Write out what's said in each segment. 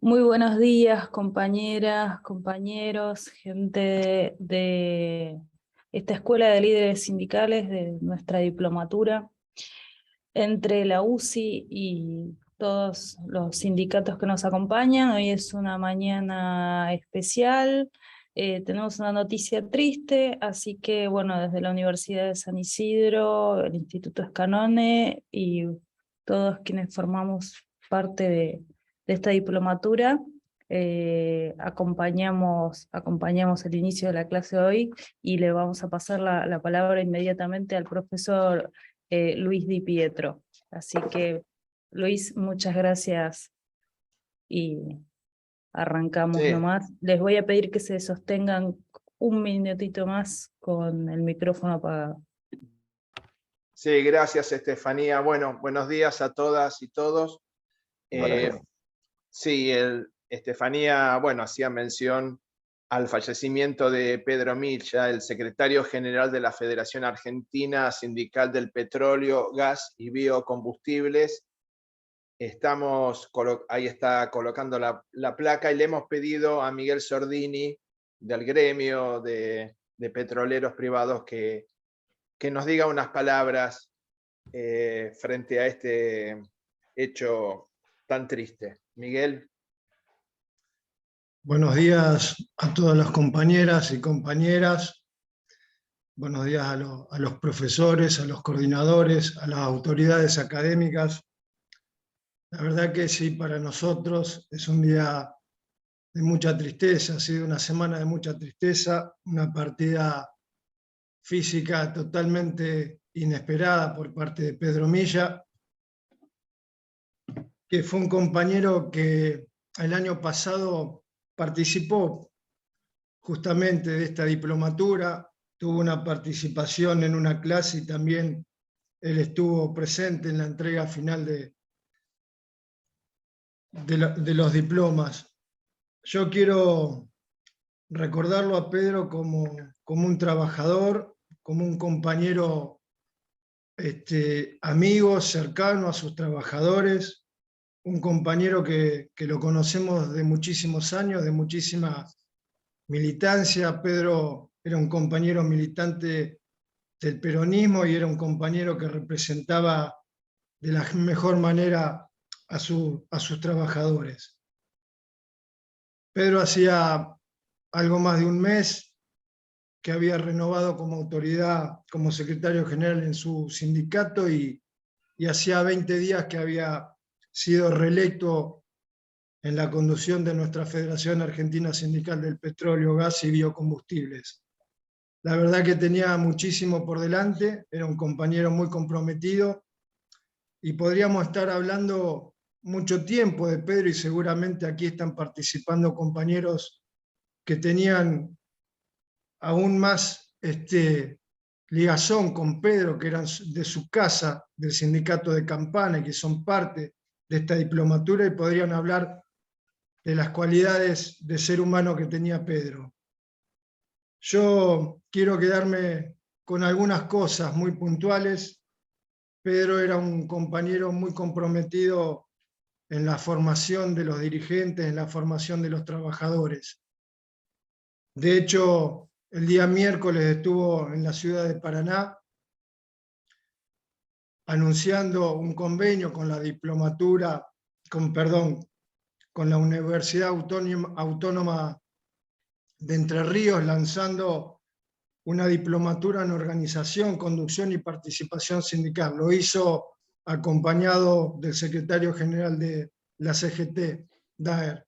Muy buenos días, compañeras, compañeros, gente de esta Escuela de Líderes Sindicales de nuestra diplomatura. Entre la UCI y todos los sindicatos que nos acompañan, hoy es una mañana especial. Tenemos una noticia triste, así que bueno, desde la Universidad de San Isidro, el Instituto Escanone y todos quienes formamos parte de esta diplomatura, acompañamos el inicio de la clase de hoy y le vamos a pasar la palabra inmediatamente al profesor Luis Di Pietro. Así que, Luis, muchas gracias y arrancamos Sí, nomás. Les voy a pedir que se sostengan un minutito más con el micrófono apagado. sí, gracias Estefanía. Bueno, buenos días a todas y todos. Sí, Estefanía, bueno, hacía mención al fallecimiento de Pedro Milla, el secretario general de la Federación Argentina Sindical del Petróleo, Gas y Biocombustibles. Ahí está colocando la placa y le hemos pedido a Miguel Sordini del gremio de petroleros privados que nos diga unas palabras frente a este hecho tan triste. Miguel. Buenos días a todas las compañeras y compañeras. Buenos días a los profesores, a los coordinadores, a las autoridades académicas. La verdad que sí, para nosotros es un día de mucha tristeza, ha sido una semana de mucha tristeza, una partida física totalmente inesperada por parte de Pedro Milla, que fue un compañero que el año pasado participó justamente de esta diplomatura, tuvo una participación en una clase y también él estuvo presente en la entrega final de los diplomas. Yo quiero recordarlo a Pedro como un trabajador, como un compañero amigo, cercano a sus trabajadores, un compañero que lo conocemos de muchísimos años, de muchísima militancia. Pedro era un compañero militante del peronismo y era un compañero que representaba de la mejor manera a sus trabajadores. Pedro hacía algo más de un mes que había renovado como autoridad, como secretario general en su sindicato y hacía 20 días que había sido reelecto en la conducción de nuestra Federación Argentina Sindical del Petróleo, Gas y Biocombustibles. La verdad que tenía muchísimo por delante, era un compañero muy comprometido y podríamos estar hablando mucho tiempo de Pedro y seguramente aquí están participando compañeros que tenían aún más ligazón con Pedro, que eran de su casa, del sindicato de Campana, y que son parte de esta diplomatura y podrían hablar de las cualidades de ser humano que tenía Pedro. Yo quiero quedarme con algunas cosas muy puntuales. Pedro era un compañero muy comprometido en la formación de los dirigentes, en la formación de los trabajadores. De hecho, el día miércoles estuvo en la ciudad de Paraná anunciando un convenio con la diplomatura, con la Universidad Autónoma de Entre Ríos, lanzando una diplomatura en organización, conducción y participación sindical. Lo hizo acompañado del secretario general de la CGT, Daer.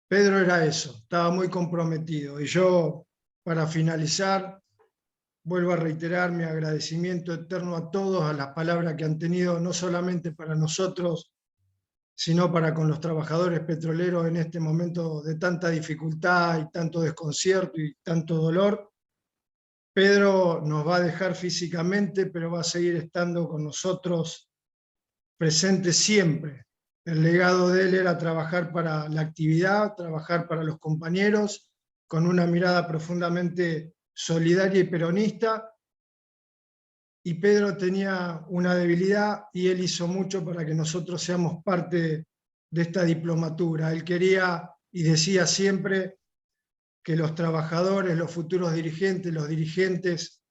Pedro era eso, estaba muy comprometido. Y yo, para finalizar, vuelvo a reiterar mi agradecimiento eterno a todos, a las palabras que han tenido, no solamente para nosotros, sino para con los trabajadores petroleros en este momento de tanta dificultad y tanto desconcierto y tanto dolor. Pedro nos va a dejar físicamente, pero va a seguir estando con nosotros presente siempre. El legado de él era trabajar para la actividad, trabajar para los compañeros, con una mirada profundamente solidaria y peronista. Y Pedro tenía una debilidad y él hizo mucho para que nosotros seamos parte de esta diplomatura. Él quería y decía siempre que los trabajadores, los futuros dirigentes, los dirigentes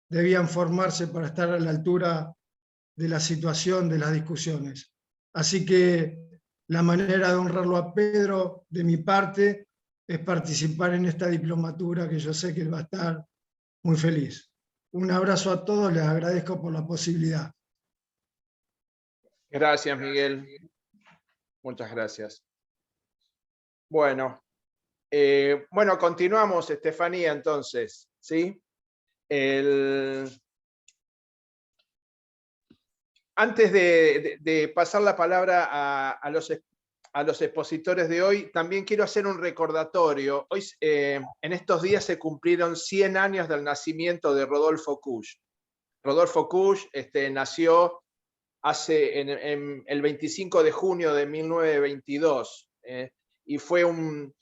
debían formarse para estar a la altura de la situación, de las discusiones. Así que la manera de honrarlo a Pedro, de mi parte, es participar en esta diplomatura, que yo sé que él va a estar muy feliz. Un abrazo a todos, les agradezco por la posibilidad. Gracias, Miguel. Muchas gracias. Bueno, continuamos, Estefanía, entonces, ¿sí? Antes de pasar la palabra a los expositores de hoy, también quiero hacer un recordatorio. Hoy, en estos días se cumplieron 100 años del nacimiento de Rodolfo Kusch. Rodolfo Kusch nació en el 25 de junio de 1922 y fue un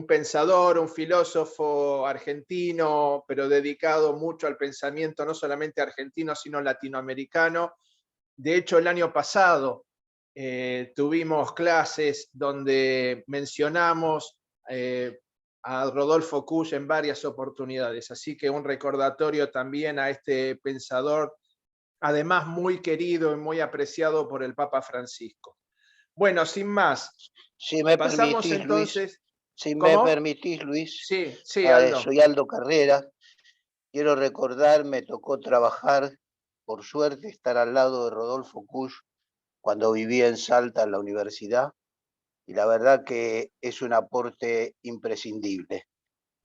pensador, un filósofo argentino, pero dedicado mucho al pensamiento no solamente argentino, sino latinoamericano. De hecho, el año pasado tuvimos clases donde mencionamos a Rodolfo Kusch en varias oportunidades, así que un recordatorio también a este pensador, además muy querido y muy apreciado por el Papa Francisco. Bueno, sin más, si me pasamos permitís, entonces... Luis, si ¿Cómo? me permitís, Luis, sí, Aldo. Soy Aldo Carrera. Quiero recordar, me tocó trabajar, por suerte, estar al lado de Rodolfo Kusch cuando vivía en Salta, en la universidad, y la verdad que es un aporte imprescindible.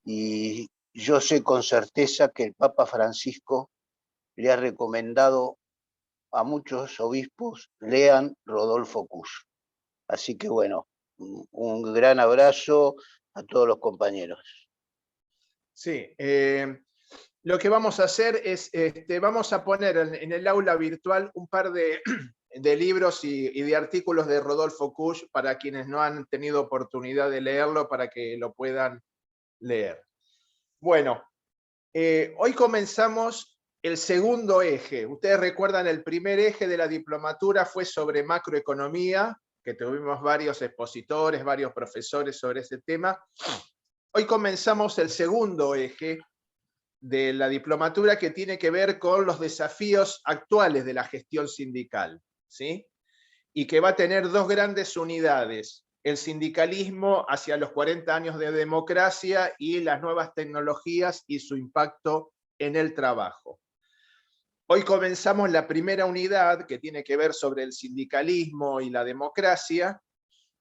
Y yo sé con certeza que el Papa Francisco le ha recomendado a muchos obispos, lean Rodolfo Kusch. Así que bueno, un gran abrazo a todos los compañeros. Sí, lo que vamos a hacer es, vamos a poner en el aula virtual un par de libros y de artículos de Rodolfo Kusch para quienes no han tenido oportunidad de leerlo, para que lo puedan leer. Bueno, hoy comenzamos el segundo eje. Ustedes recuerdan, el primer eje de la diplomatura fue sobre macroeconomía, que tuvimos varios expositores, varios profesores sobre ese tema. Hoy comenzamos el segundo eje de la diplomatura, que tiene que ver con los desafíos actuales de la gestión sindical, ¿sí? Y que va a tener dos grandes unidades: el sindicalismo hacia los 40 años de democracia y las nuevas tecnologías y su impacto en el trabajo. Hoy comenzamos la primera unidad, que tiene que ver sobre el sindicalismo y la democracia,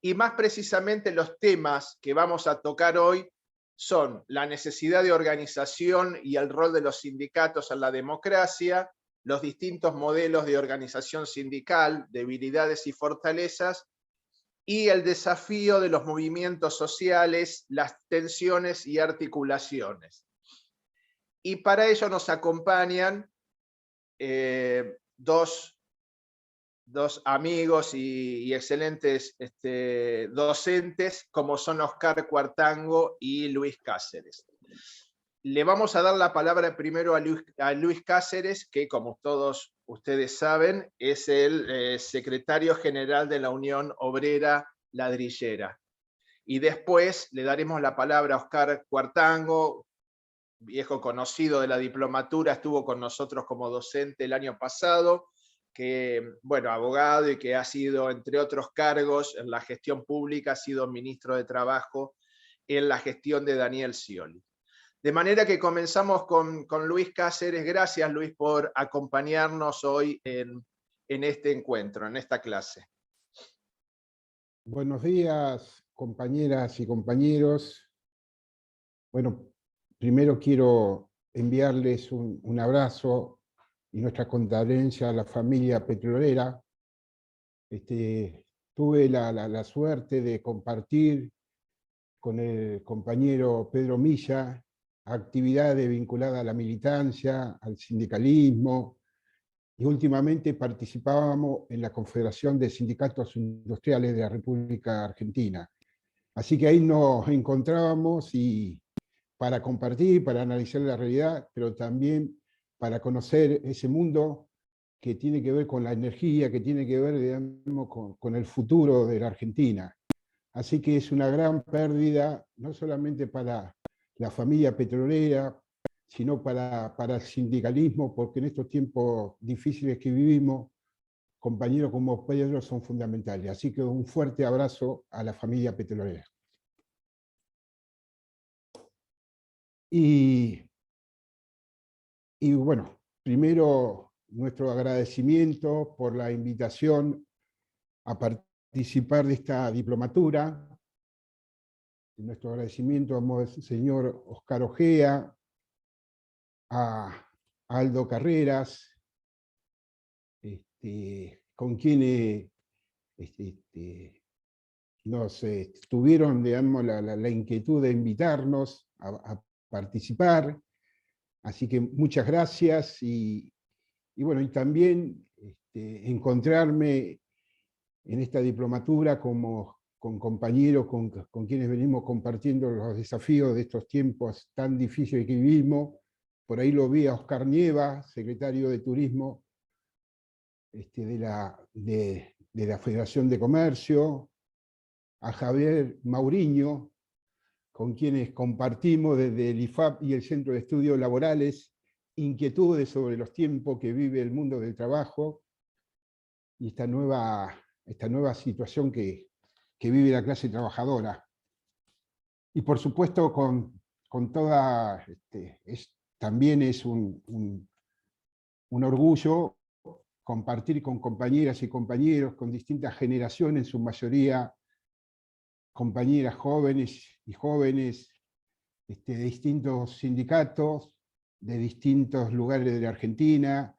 y más precisamente los temas que vamos a tocar hoy son la necesidad de organización y el rol de los sindicatos en la democracia, los distintos modelos de organización sindical, debilidades y fortalezas, y el desafío de los movimientos sociales, las tensiones y articulaciones. Y para ello nos acompañan dos amigos y excelentes docentes, como son Oscar Cuartango y Luis Cáceres. Le vamos a dar la palabra primero a Luis Cáceres, que, como todos ustedes saben, es el secretario general de la Unión Obrera Ladrillera. Y después le daremos la palabra a Oscar Cuartango, viejo conocido de la diplomatura, estuvo con nosotros como docente el año pasado, que, bueno, abogado, y que ha sido, entre otros cargos en la gestión pública, ha sido ministro de Trabajo en la gestión de Daniel Scioli. De manera que comenzamos con Luis Cáceres. Gracias, Luis, por acompañarnos hoy en este encuentro, en esta clase. Buenos días, compañeras y compañeros. Bueno, primero quiero enviarles un abrazo y nuestra condolencia a la familia petrolera. Tuve la suerte de compartir con el compañero Pedro Milla actividades vinculadas a la militancia, al sindicalismo, y últimamente participábamos en la Confederación de Sindicatos Industriales de la República Argentina. Así que ahí nos encontrábamos y para compartir, para analizar la realidad, pero también para conocer ese mundo que tiene que ver con la energía, que tiene que ver, digamos, con el futuro de la Argentina. Así que es una gran pérdida, no solamente para la familia petrolera, sino para el sindicalismo, porque en estos tiempos difíciles que vivimos, compañeros como Pedro son fundamentales. Así que un fuerte abrazo a la familia petrolera. Y bueno, primero nuestro agradecimiento por la invitación a participar de esta diplomatura. Nuestro agradecimiento al señor Oscar Ojea, a Aldo Carreras, con quienes nos tuvieron, digamos, la inquietud de invitarnos a participar. Así que muchas gracias y bueno, y también encontrarme en esta diplomatura con compañeros con quienes venimos compartiendo los desafíos de estos tiempos tan difíciles que vivimos. Por ahí lo vi a Oscar Nieva, secretario de Turismo de la Federación de Comercio, a Javier Mauriño, con quienes compartimos desde el IFAP y el Centro de Estudios Laborales inquietudes sobre los tiempos que vive el mundo del trabajo y esta nueva situación que vive la clase trabajadora. Y por supuesto con toda, también es un orgullo compartir con compañeras y compañeros, con distintas generaciones, en su mayoría compañeras jóvenes y jóvenes de distintos sindicatos, de distintos lugares de la Argentina,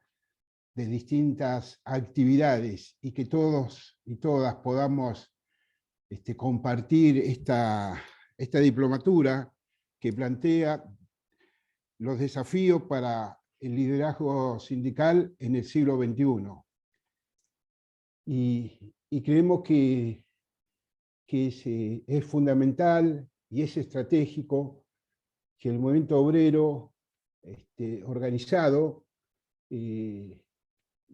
de distintas actividades, y que todos y todas podamos compartir esta diplomatura que plantea los desafíos para el liderazgo sindical en el siglo XXI. Y creemos que es fundamental y es estratégico que el movimiento obrero organizado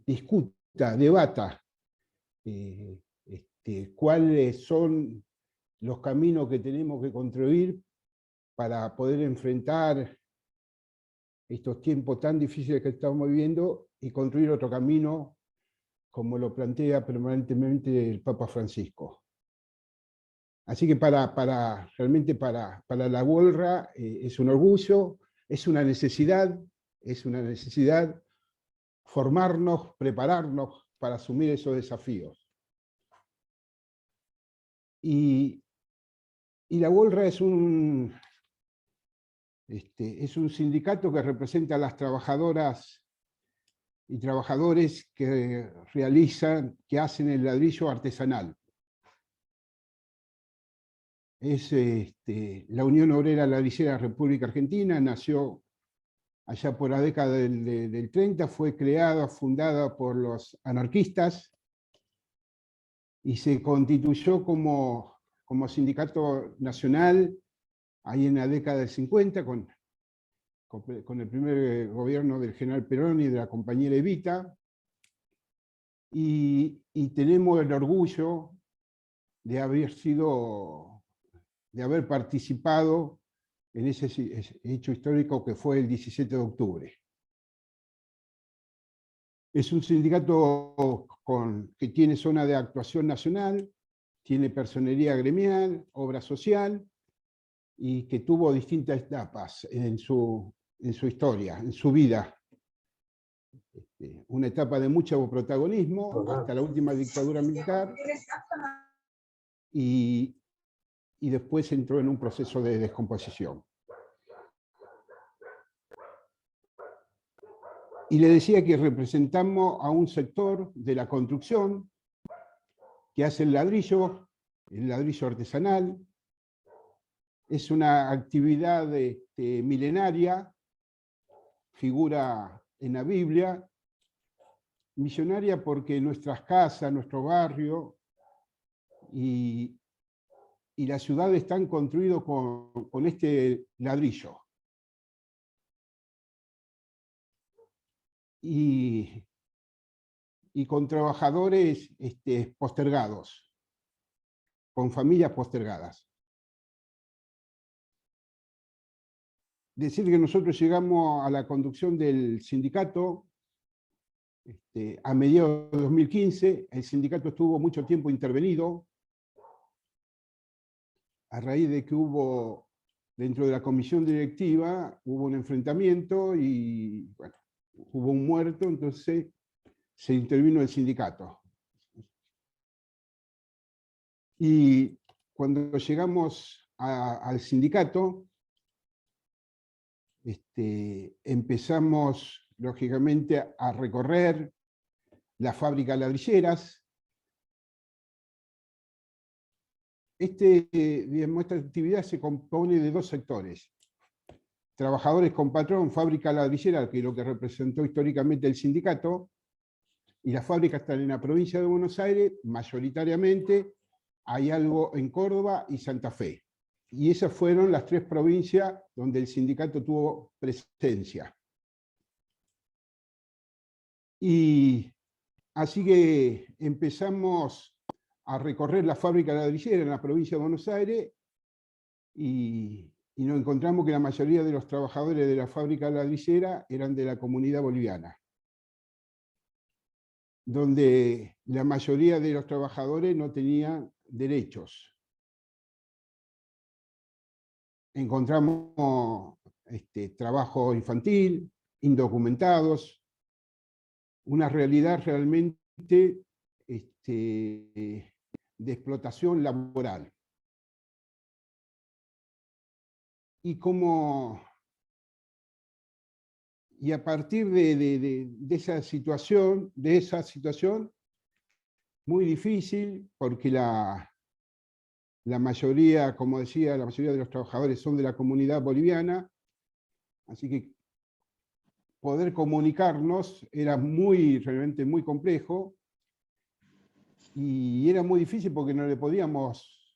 discuta, debata cuáles son los caminos que tenemos que construir para poder enfrentar estos tiempos tan difíciles que estamos viviendo y construir otro camino, como lo plantea permanentemente el Papa Francisco. Así que realmente para la UOLRA es un orgullo, es una necesidad formarnos, prepararnos para asumir esos desafíos. Y la UOLRA es un sindicato que representa a las trabajadoras y trabajadores que hacen el ladrillo artesanal. Es la Unión Obrera Ladrillera República Argentina, nació allá por la década del 30, fue creada, fundada por los anarquistas y se constituyó como sindicato nacional ahí en la década del 50 con el primer gobierno del general Perón y de la compañera Evita, y tenemos el orgullo de haber participado en ese hecho histórico que fue el 17 de octubre. Es un sindicato que tiene zona de actuación nacional, tiene personería gremial, obra social, y que tuvo distintas etapas en su historia, en su vida. Una etapa de mucho protagonismo, hasta la última dictadura militar, y después entró en un proceso de descomposición. Y le decía que representamos a un sector de la construcción que hace el ladrillo artesanal. Es una actividad milenaria, figura en la Biblia, misionaria porque nuestras casas, nuestro barrio y la ciudad están construidos con este ladrillo. Y y con trabajadores postergados, con familias postergadas. Decir que nosotros llegamos a la conducción del sindicato a mediados de 2015, el sindicato estuvo mucho tiempo intervenido, a raíz de que hubo, dentro de la comisión directiva, hubo un enfrentamiento y bueno, hubo un muerto, entonces se intervino el sindicato. Y cuando llegamos al sindicato, empezamos, lógicamente, a recorrer las fábricas ladrilleras. Digamos, esta actividad se compone de dos sectores. Trabajadores con patrón, fábrica ladrillera, que es lo que representó históricamente el sindicato, y las fábricas están en la provincia de Buenos Aires, mayoritariamente, hay algo en Córdoba y Santa Fe. Y esas fueron las tres provincias donde el sindicato tuvo presencia. Y así que empezamos a recorrer la fábrica ladrillera en la provincia de Buenos Aires y nos encontramos que la mayoría de los trabajadores de la fábrica ladrillera eran de la comunidad boliviana, donde la mayoría de los trabajadores no tenían derechos. Encontramos trabajo infantil, indocumentados, una realidad realmente de explotación laboral. Y a partir de esa situación, muy difícil, porque la mayoría, como decía, la mayoría de los trabajadores son de la comunidad boliviana, así que poder comunicarnos era realmente muy complejo, y era muy difícil porque no le podíamos,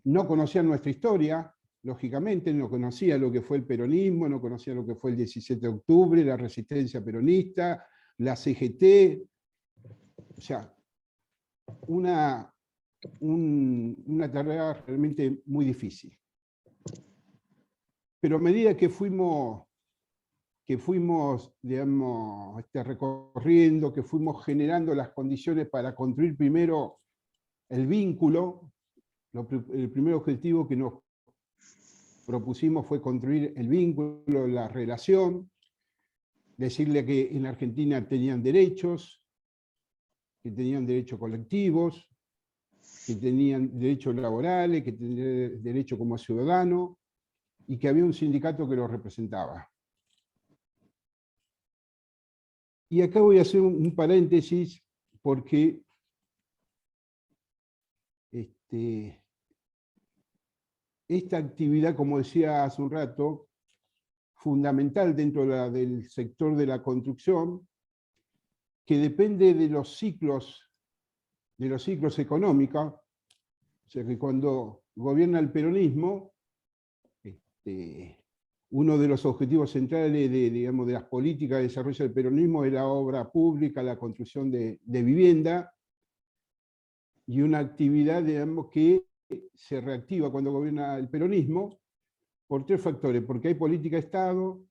no conocían nuestra historia, lógicamente, no conocía lo que fue el peronismo, no conocía lo que fue el 17 de octubre, la resistencia peronista, la CGT, o sea, una tarea realmente muy difícil. Pero a medida que fuimos digamos, recorriendo, que fuimos generando las condiciones para construir primero el vínculo, el primer objetivo que nos propusimos fue construir el vínculo, la relación, decirle que en Argentina tenían derechos, que tenían derechos colectivos, que tenían derechos laborales, que tenían derecho como ciudadano, y que había un sindicato que los representaba. Y acá voy a hacer un paréntesis, porque esta actividad, como decía hace un rato, fundamental dentro del sector de la construcción, que depende de los ciclos económicos, o sea que cuando gobierna el peronismo, uno de los objetivos centrales digamos, de las políticas de desarrollo del peronismo es la obra pública, la construcción de vivienda, y una actividad, digamos, que se reactiva cuando gobierna el peronismo por tres factores: porque hay política de Estado,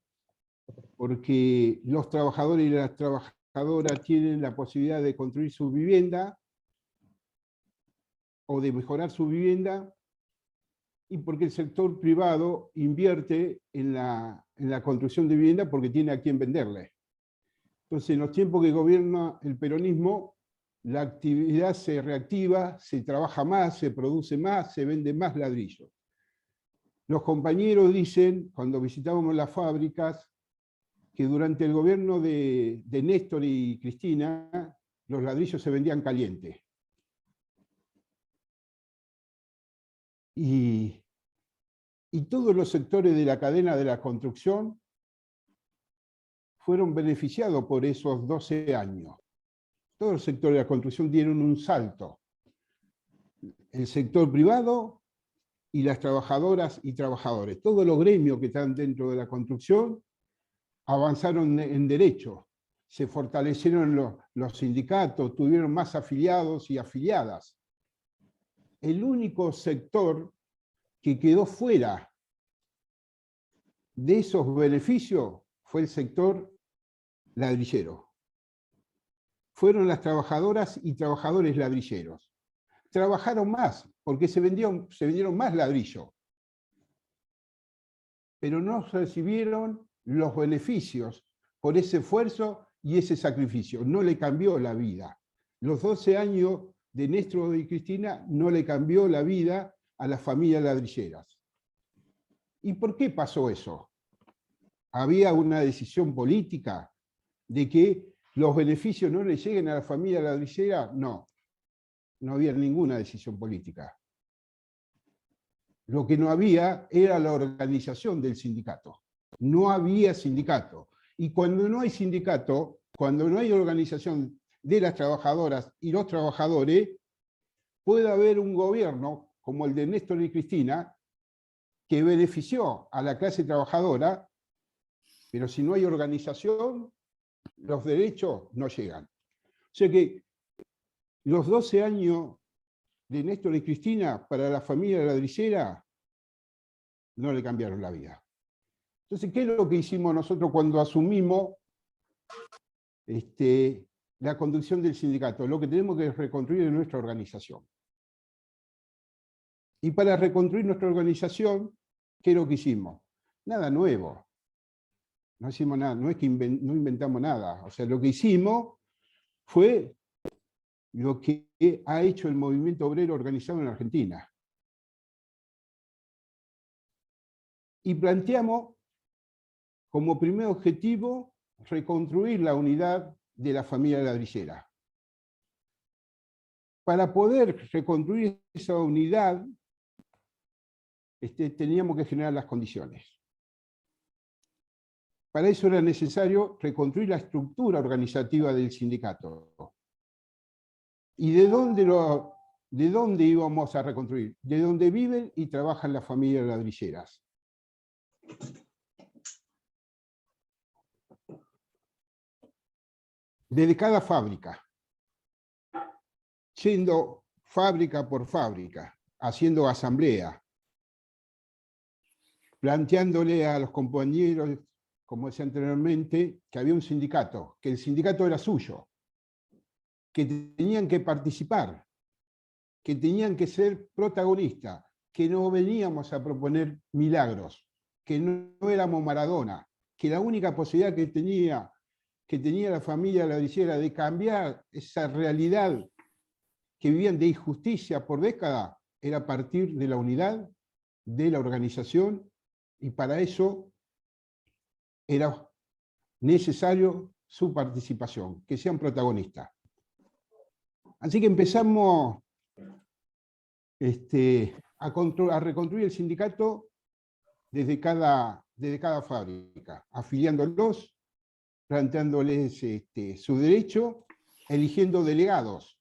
porque los trabajadores y las trabajadoras tienen la posibilidad de construir su vivienda o de mejorar su vivienda, y porque el sector privado invierte en la construcción de vivienda porque tiene a quién venderle. Entonces, en los tiempos que gobierna el peronismo, la actividad se reactiva, se trabaja más, se produce más, se vende más ladrillo. Los compañeros dicen, cuando visitábamos las fábricas, que durante el gobierno de Néstor y Cristina, los ladrillos se vendían calientes. Y todos los sectores de la cadena de la construcción fueron beneficiados por esos 12 años. Todos los sectores de la construcción dieron un salto. El sector privado y las trabajadoras y trabajadores. Todos los gremios que están dentro de la construcción avanzaron en derecho. se fortalecieron los sindicatos, tuvieron más afiliados y afiliadas. El único sector que quedó fuera de esos beneficios fue el sector ladrillero. Fueron las trabajadoras y trabajadores ladrilleros. Trabajaron más, porque se vendieron más ladrillos, pero no recibieron los beneficios por ese esfuerzo y ese sacrificio. No le cambió la vida. Los 12 años de Néstor y Cristina no le cambió la vida a las familias ladrilleras. ¿Y por qué pasó eso? ¿Había una decisión política de que los beneficios no le lleguen a la familia ladrillera? No, no había ninguna decisión política. Lo que no había era la organización del sindicato. No había sindicato. Y cuando no hay sindicato, cuando no hay organización de las trabajadoras y los trabajadores, puede haber un gobierno como el de Néstor y Cristina que benefició a la clase trabajadora, pero si no hay organización, los derechos no llegan. O sea que los 12 años de Néstor y Cristina para la familia ladrillera no le cambiaron la vida. Entonces, ¿qué es lo que hicimos nosotros cuando asumimos la conducción del sindicato? Lo que tenemos que reconstruir es nuestra organización. Y para reconstruir nuestra organización, ¿qué es lo que hicimos? Nada nuevo. No hicimos nada, no es que no inventamos nada. O sea, lo que hicimos fue lo que ha hecho el movimiento obrero organizado en Argentina. Y planteamos como primer objetivo reconstruir la unidad de la familia ladrillera. Para poder reconstruir esa unidad, teníamos que generar las condiciones. Para eso era necesario reconstruir la estructura organizativa del sindicato. ¿Y de dónde íbamos a reconstruir? De donde viven y trabajan las familias ladrilleras. Desde cada fábrica, yendo fábrica por fábrica, haciendo asamblea, planteándole a los compañeros, como decía anteriormente, que había un sindicato, que el sindicato era suyo, que tenían que participar, que tenían que ser protagonistas, que no veníamos a proponer milagros, que no éramos Maradona, que la única posibilidad que tenía la familia ladrillera de cambiar esa realidad que vivían de injusticia por décadas era a partir de la unidad, de la organización, y para eso era necesario su participación, que sean protagonistas. Así que empezamos a reconstruir el sindicato desde cada fábrica, afiliándolos, planteándoles su derecho, eligiendo delegados.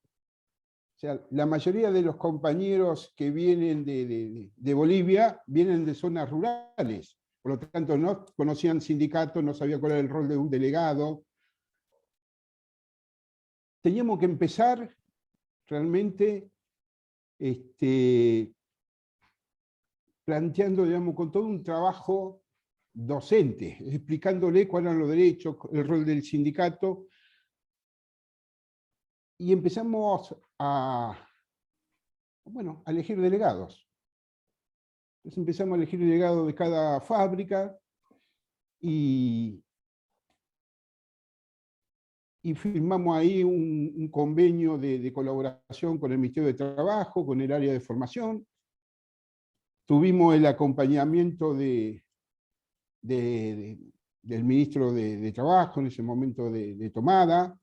O sea, la mayoría de los compañeros que vienen de Bolivia vienen de zonas rurales, por lo tanto no conocían sindicatos, no sabían cuál era el rol de un delegado. Teníamos que empezar realmente planteando, digamos, con todo un trabajo docente, explicándole cuáles eran los derechos, el rol del sindicato, y empezamos a elegir delegados. Entonces empezamos a elegir delegados de cada fábrica y firmamos ahí un convenio de colaboración con el Ministerio de Trabajo, con el área de formación. Tuvimos el acompañamiento del ministro de Trabajo en ese momento de tomada,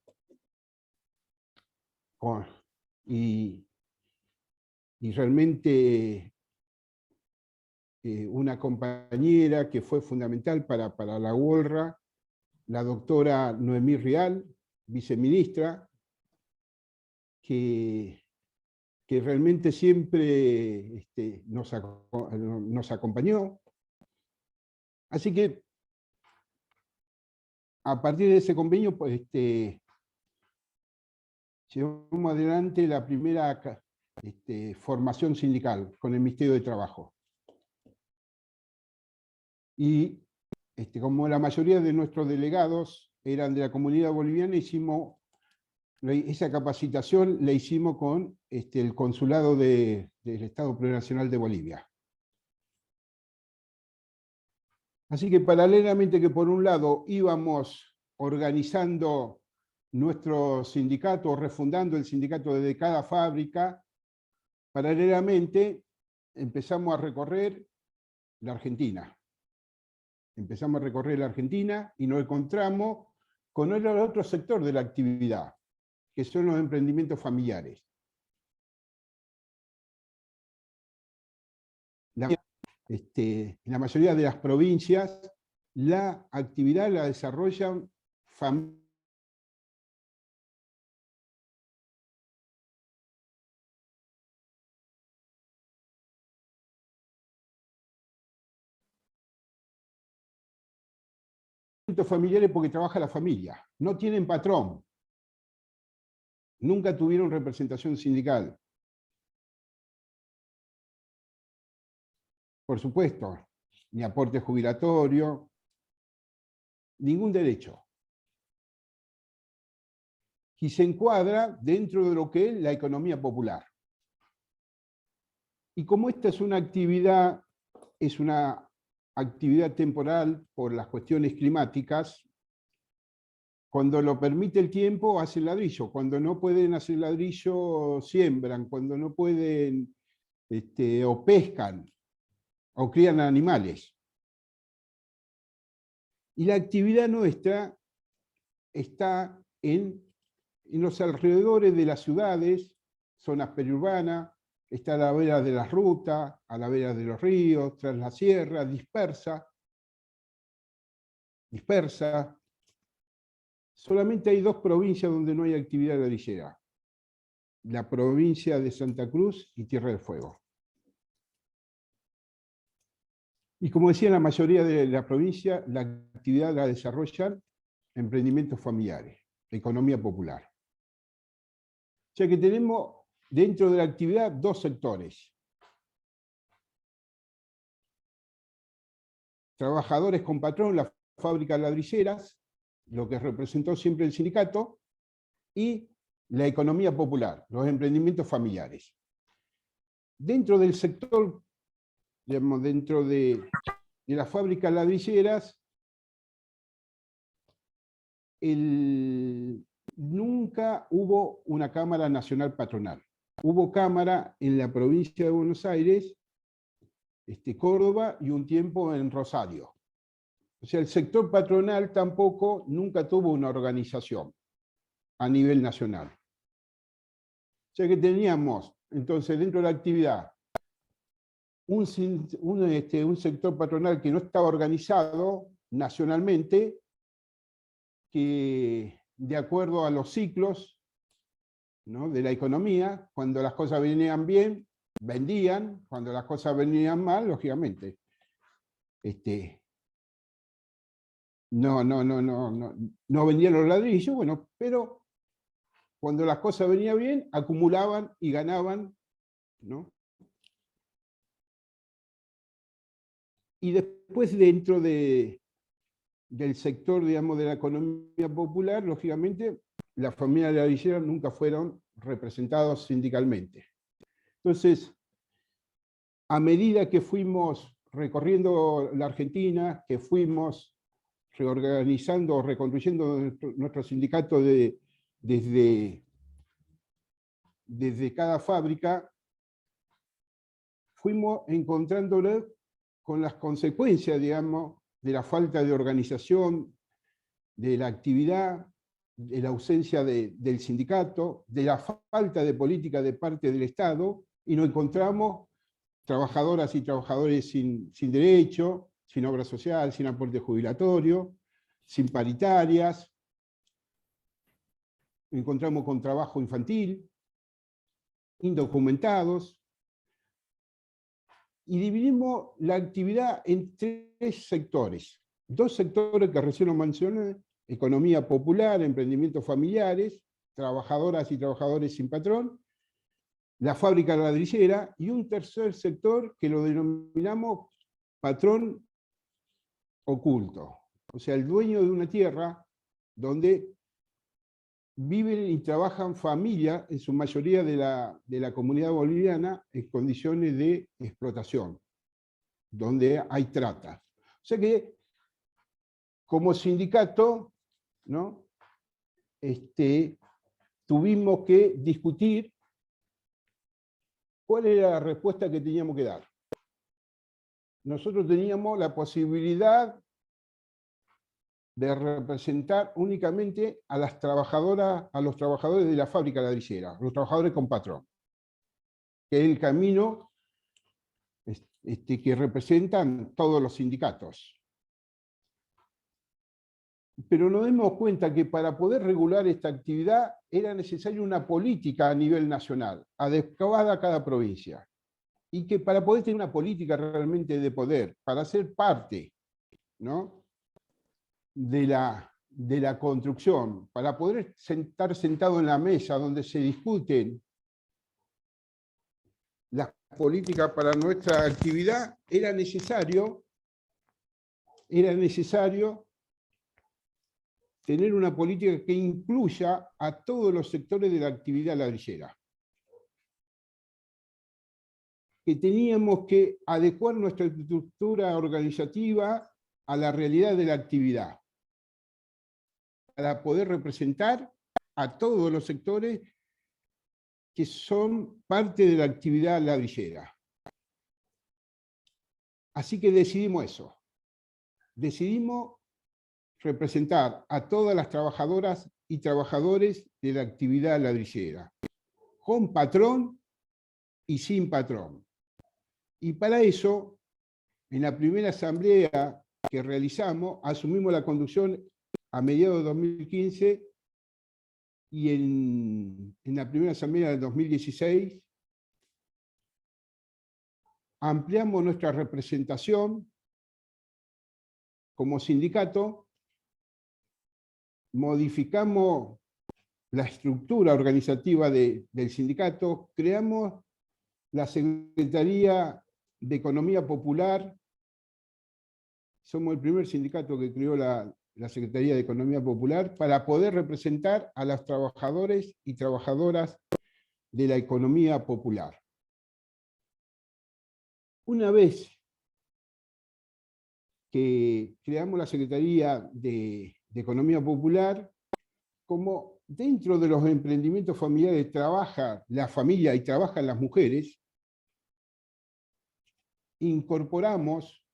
y realmente una compañera que fue fundamental para la huelga, la doctora Noemí Rial, viceministra, que realmente siempre nos acompañó. Así que a partir de ese convenio, pues, llevamos adelante la primera formación sindical con el Ministerio de Trabajo. Y como la mayoría de nuestros delegados eran de la comunidad boliviana, esa capacitación la hicimos con el Consulado del Estado Plurinacional de Bolivia. Así que paralelamente que por un lado íbamos organizando nuestro sindicato, refundando el sindicato de cada fábrica, paralelamente empezamos a recorrer la Argentina. Empezamos a recorrer la Argentina y nos encontramos con el otro sector de la actividad, que son los emprendimientos familiares. En la mayoría de las provincias, la actividad la desarrollan familias familiares porque trabaja la familia. No tienen patrón. Nunca tuvieron representación sindical. Por supuesto, ni aporte jubilatorio, ningún derecho. Y se encuadra dentro de lo que es la economía popular. Y como esta es una actividad temporal por las cuestiones climáticas, cuando lo permite el tiempo hacen ladrillo, cuando no pueden hacer ladrillo siembran, cuando no pueden o pescan o crían animales. Y la actividad nuestra está en los alrededores de las ciudades, zonas periurbanas, está a la vera de las rutas, a la vera de los ríos, tras la sierra, dispersa. Solamente hay 2 provincias donde no hay actividad ladrillera. La provincia de Santa Cruz y Tierra del Fuego. Y como decía, la mayoría de la provincia, la actividad la desarrollan emprendimientos familiares, economía popular. O sea que tenemos dentro de la actividad 2 sectores. Trabajadores con patrón, las fábricas ladrilleras, lo que representó siempre el sindicato, y la economía popular, los emprendimientos familiares. Dentro del sector, digamos, dentro de las fábricas ladrilleras, nunca hubo una Cámara Nacional Patronal. Hubo Cámara en la provincia de Buenos Aires, Córdoba y un tiempo en Rosario. O sea, el sector patronal tampoco nunca tuvo una organización a nivel nacional. O sea que teníamos, entonces, dentro de la actividad, un sector patronal que no estaba organizado nacionalmente, que de acuerdo a los ciclos, ¿no?, de la economía, cuando las cosas venían bien, vendían, cuando las cosas venían mal, lógicamente, no vendían los ladrillos, bueno, pero cuando las cosas venían bien, acumulaban y ganaban, ¿no? Y después dentro del sector, digamos, de la economía popular, lógicamente, las familias ladrilleras nunca fueron representadas sindicalmente. Entonces, a medida que fuimos recorriendo la Argentina, que fuimos reorganizando o reconstruyendo nuestro sindicato desde cada fábrica, fuimos encontrándole con las consecuencias, digamos, de la falta de organización, de la actividad, de la ausencia del sindicato, de la falta de política de parte del Estado, y nos encontramos trabajadoras y trabajadores sin derecho, sin obra social, sin aporte jubilatorio, sin paritarias. Nos encontramos con trabajo infantil, indocumentados, y dividimos la actividad en 3 sectores. 2 sectores que recién lo mencioné, economía popular, emprendimientos familiares, trabajadoras y trabajadores sin patrón, la fábrica ladrillera y un tercer sector que lo denominamos patrón oculto. O sea, el dueño de una tierra donde viven y trabajan familias, en su mayoría de la comunidad boliviana, en condiciones de explotación, donde hay trata. O sea que, como sindicato, ¿no? Tuvimos que discutir cuál era la respuesta que teníamos que dar. Nosotros teníamos la posibilidad de representar únicamente a las trabajadoras, a los trabajadores de la fábrica ladrillera, los trabajadores con patrón, que es el camino que representan todos los sindicatos. Pero nos dimos cuenta que para poder regular esta actividad era necesaria una política a nivel nacional, adecuada a cada provincia. Y que para poder tener una política realmente de poder, para ser parte, ¿no?, de la construcción, para poder estar sentado en la mesa donde se discuten las políticas para nuestra actividad, era necesario tener una política que incluya a todos los sectores de la actividad ladrillera. Que teníamos que adecuar nuestra estructura organizativa a la realidad de la actividad, para poder representar a todos los sectores que son parte de la actividad ladrillera. Así que decidimos eso. Decidimos representar a todas las trabajadoras y trabajadores de la actividad ladrillera, con patrón y sin patrón. Y para eso, en la primera asamblea que realizamos, asumimos la conducción a mediados de 2015 y en la primera asamblea del 2016 ampliamos nuestra representación como sindicato, modificamos la estructura organizativa del sindicato, creamos la Secretaría de Economía Popular. Somos el primer sindicato que creó la Secretaría de Economía Popular para poder representar a los trabajadores y trabajadoras de la economía popular. Una vez que creamos la Secretaría de Economía Popular, como dentro de los emprendimientos familiares trabaja la familia y trabajan las mujeres, incorporamos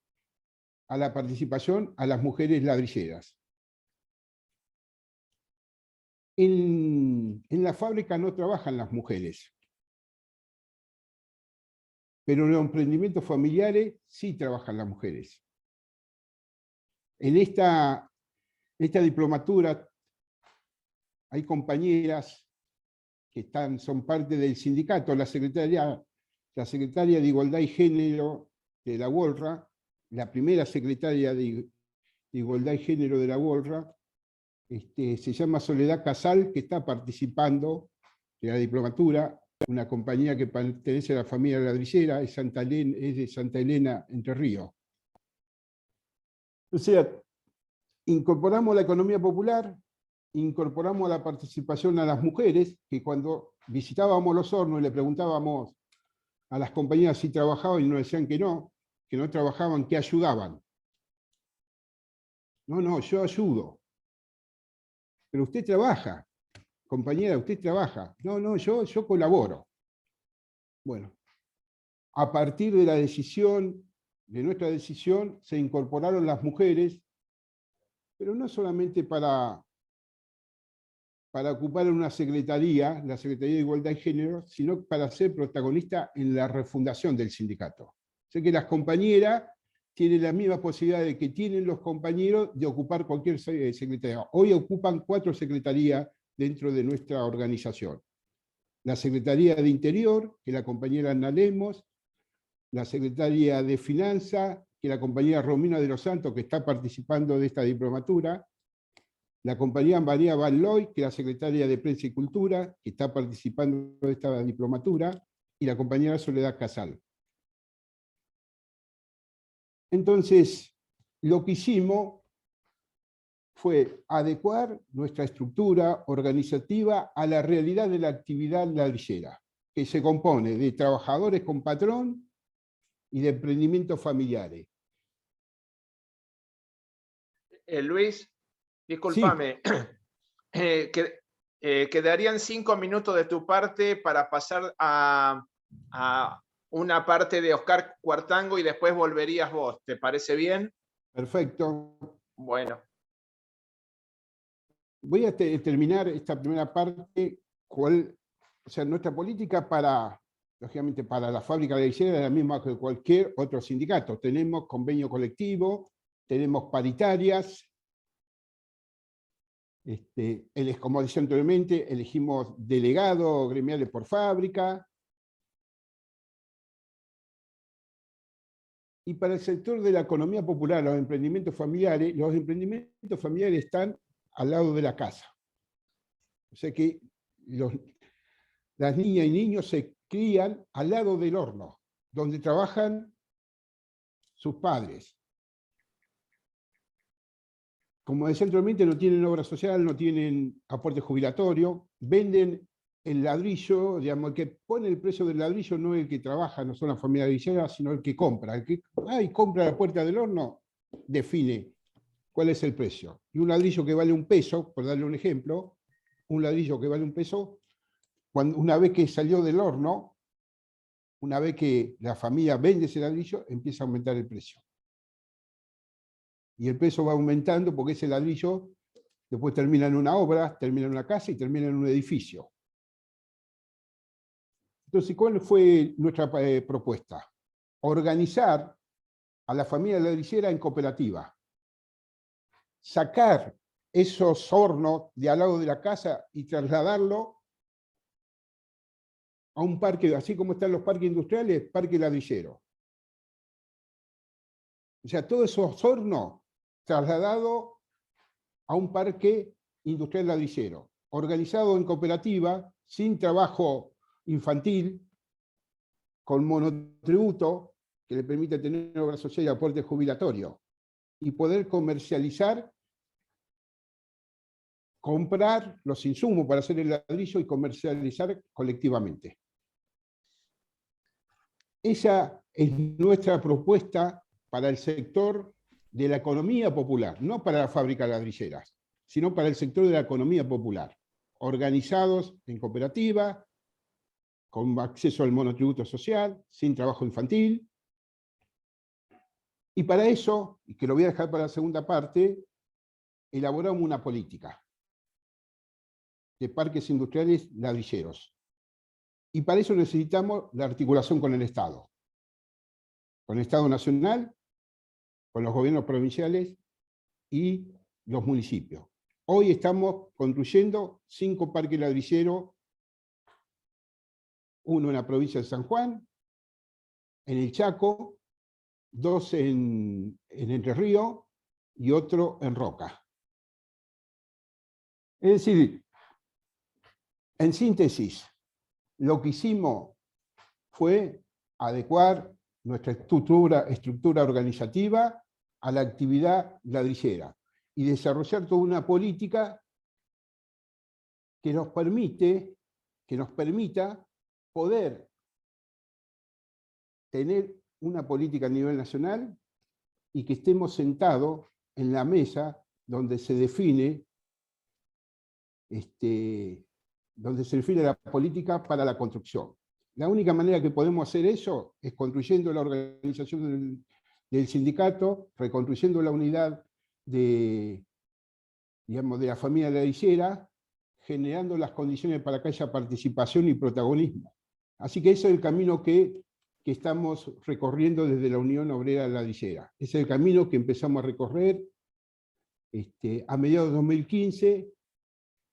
a la participación a las mujeres ladrilleras. En la fábrica no trabajan las mujeres, pero en los emprendimientos familiares sí trabajan las mujeres. En esta diplomatura hay compañeras que son parte del sindicato, la secretaria de Igualdad y Género de la UOLRA, la primera secretaria de Igualdad y Género de la UOLRA, se llama Soledad Casal, que está participando de la diplomatura, una compañía que pertenece a la familia ladrillera, es de Santa Elena, Entre Ríos. O sea, incorporamos la economía popular, incorporamos la participación a las mujeres, que cuando visitábamos los hornos y le preguntábamos a las compañías si trabajaban y nos decían que no trabajaban, que ayudaban. No, yo ayudo. Pero usted trabaja, compañera, usted trabaja. No, yo colaboro. Bueno, a partir de nuestra decisión, se incorporaron las mujeres, pero no solamente para ocupar una secretaría, la Secretaría de Igualdad y Género, sino para ser protagonista en la refundación del sindicato. Sé que las compañeras tienen la misma posibilidad de que tienen los compañeros de ocupar cualquier secretaría. Hoy ocupan 4 secretarías dentro de nuestra organización. La Secretaría de Interior, que la compañera Ana Lemos, la Secretaría de Finanzas, que la compañera Romina de los Santos, que está participando de esta diplomatura, la compañera María Van Looy, que es la secretaria de Prensa y Cultura, que está participando de esta diplomatura, y la compañera Soledad Casal. Entonces, lo que hicimos fue adecuar nuestra estructura organizativa a la realidad de la actividad ladrillera, que se compone de trabajadores con patrón y de emprendimientos familiares. Luis, discúlpame, quedarían 5 minutos de tu parte para pasar a una parte de Oscar Cuartango y después volverías vos. ¿Te parece bien? Perfecto. Bueno. Voy a terminar esta primera parte. O sea, nuestra política lógicamente, para la fábrica ladrillera es la misma que cualquier otro sindicato. Tenemos convenio colectivo, tenemos paritarias. Como decía anteriormente, elegimos delegados gremiales por fábrica. Y para el sector de la economía popular, los emprendimientos familiares están al lado de la casa. O sea que las niñas y niños se crían al lado del horno, donde trabajan sus padres. Como decía anteriormente, no tienen obra social, no tienen aporte jubilatorio, venden el ladrillo, digamos, el que pone el precio del ladrillo no es el que trabaja, no son las familias ladrilleras, sino el que compra. El que compra la puerta del horno, define cuál es el precio. Y un ladrillo que vale $1, por darle un ejemplo, un ladrillo que vale $1, una vez que salió del horno, una vez que la familia vende ese ladrillo, empieza a aumentar el precio. Y el precio va aumentando porque ese ladrillo después termina en una obra, termina en una casa y termina en un edificio. Entonces, ¿cuál fue nuestra propuesta? Organizar a la familia ladrillera en cooperativa. Sacar esos hornos de al lado de la casa y trasladarlo a un parque, así como están los parques industriales, parque ladrillero. O sea, todos esos hornos trasladados a un parque industrial ladrillero, organizado en cooperativa, sin trabajo infantil, con monotributo, que le permite tener obra social y aporte jubilatorio, y poder comercializar, comprar los insumos para hacer el ladrillo y comercializar colectivamente. Esa es nuestra propuesta para el sector de la economía popular, no para las fábricas ladrilleras, sino para el sector de la economía popular, organizados en cooperativa, con acceso al monotributo social, sin trabajo infantil. Y para eso, y que lo voy a dejar para la segunda parte, elaboramos una política de parques industriales ladrilleros. Y para eso necesitamos la articulación con el Estado nacional, con los gobiernos provinciales y los municipios. Hoy estamos construyendo 5 parques ladrilleros, uno en la provincia de San Juan, en el Chaco, 2 en Entre Ríos y otro en Roca. Es decir, en síntesis, lo que hicimos fue adecuar nuestra estructura organizativa a la actividad ladrillera y desarrollar toda una política que nos permita poder tener una política a nivel nacional y que estemos sentados en la mesa donde se define la política para la construcción. La única manera que podemos hacer eso es construyendo la organización del sindicato, reconstruyendo la unidad de la familia ladrillera, generando las condiciones para que haya participación y protagonismo. Así que ese es el camino que estamos recorriendo desde la Unión Obrera Ladrillera. Ese es el camino que empezamos a recorrer a mediados de 2015,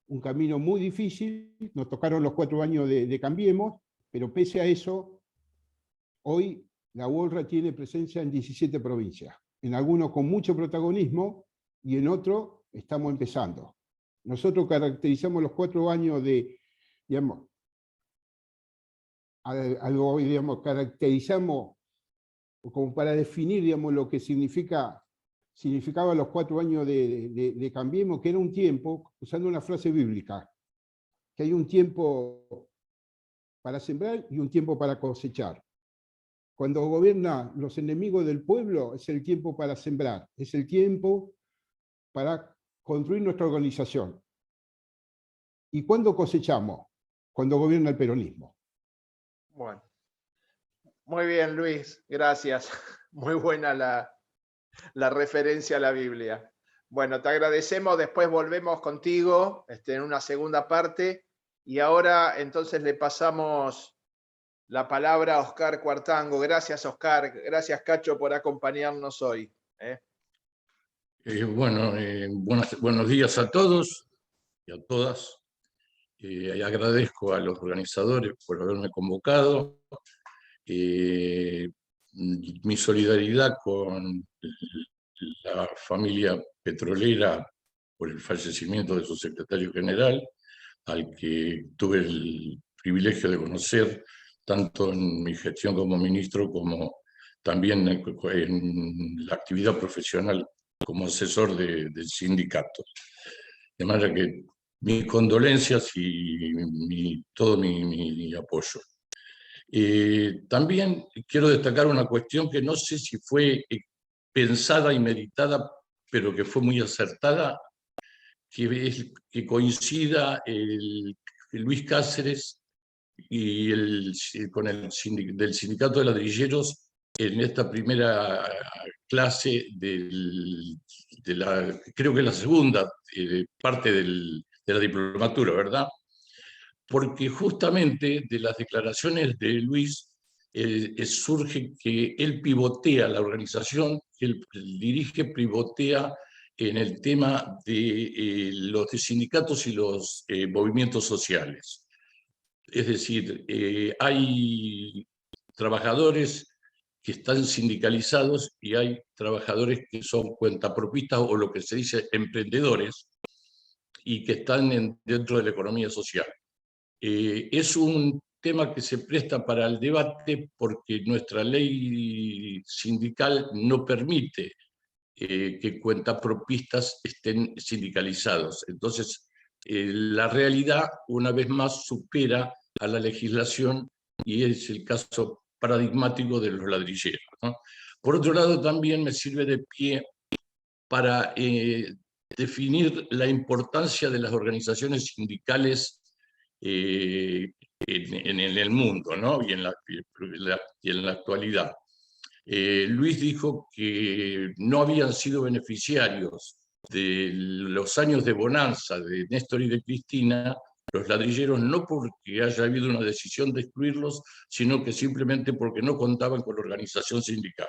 un camino muy difícil, nos tocaron los 4 años de Cambiemos, pero pese a eso, hoy la UOLRA tiene presencia en 17 provincias, en algunos con mucho protagonismo y en otros estamos empezando. Nosotros caracterizamos los 4 años de, digamos, algo, digamos, caracterizamos como para definir, digamos, lo que significaba los 4 años de Cambiemos, que era un tiempo, usando una frase bíblica, que hay un tiempo para sembrar y un tiempo para cosechar. Cuando gobiernan los enemigos del pueblo, es el tiempo para sembrar, es el tiempo para construir nuestra organización. ¿Y cuándo cosechamos? Cuando gobierna el peronismo. Bueno, muy bien, Luis, gracias. Muy buena la referencia a la Biblia. Bueno, te agradecemos, después volvemos contigo en una segunda parte, y ahora entonces le pasamos la palabra a Oscar Cuartango. Gracias, Oscar. Gracias, Cacho, por acompañarnos hoy. Buenos días a todos y a todas. Agradezco a los organizadores por haberme convocado. Mi solidaridad con la familia petrolera por el fallecimiento de su secretario general, al que tuve el privilegio de conocer tanto en mi gestión como ministro, como también en la actividad profesional como asesor del sindicato. De manera que mis condolencias y todo mi apoyo. También quiero destacar una cuestión que no sé si fue pensada y meditada, pero que fue muy acertada, que es que coincida el Luis Cáceres con el del Sindicato de Ladrilleros en esta primera clase creo que la segunda parte de la diplomatura, ¿verdad? Porque justamente de las declaraciones de Luis surge que él pivotea la organización, que él dirige, pivotea en el tema de los sindicatos y los movimientos sociales. Es decir, hay trabajadores que están sindicalizados y hay trabajadores que son cuentapropistas o lo que se dice emprendedores y que están dentro de la economía social. Es un tema que se presta para el debate porque nuestra ley sindical no permite que cuentapropistas estén sindicalizados. Entonces, la realidad, una vez más, supera a la legislación y es el caso paradigmático de los ladrilleros, ¿no? Por otro lado, también me sirve de pie para definir la importancia de las organizaciones sindicales en el mundo, ¿no? y en la actualidad. Luis dijo que no habían sido beneficiarios de los años de bonanza de Néstor y de Cristina, los ladrilleros, no porque haya habido una decisión de excluirlos, sino que simplemente porque no contaban con la organización sindical.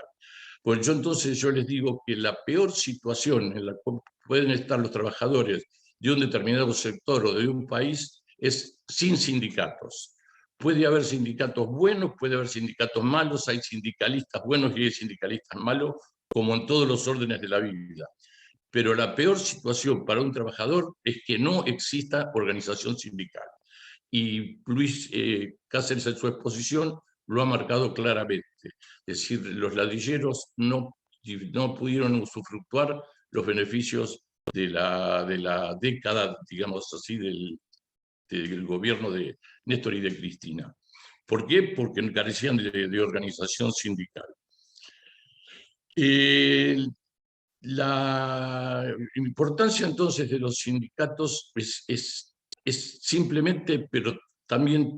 Pues yo les digo que la peor situación en la cual pueden estar los trabajadores de un determinado sector o de un país es sin sindicatos. Puede haber sindicatos buenos, puede haber sindicatos malos, hay sindicalistas buenos y hay sindicalistas malos, como en todos los órdenes de la vida. Pero la peor situación para un trabajador es que no exista organización sindical. Y Luis Cáceres en su exposición lo ha marcado claramente. Es decir, los ladrilleros no pudieron usufructuar los beneficios de la década, digamos así, del gobierno de Néstor y de Cristina. ¿Por qué? Porque carecían de organización sindical. La importancia entonces de los sindicatos es simplemente, pero también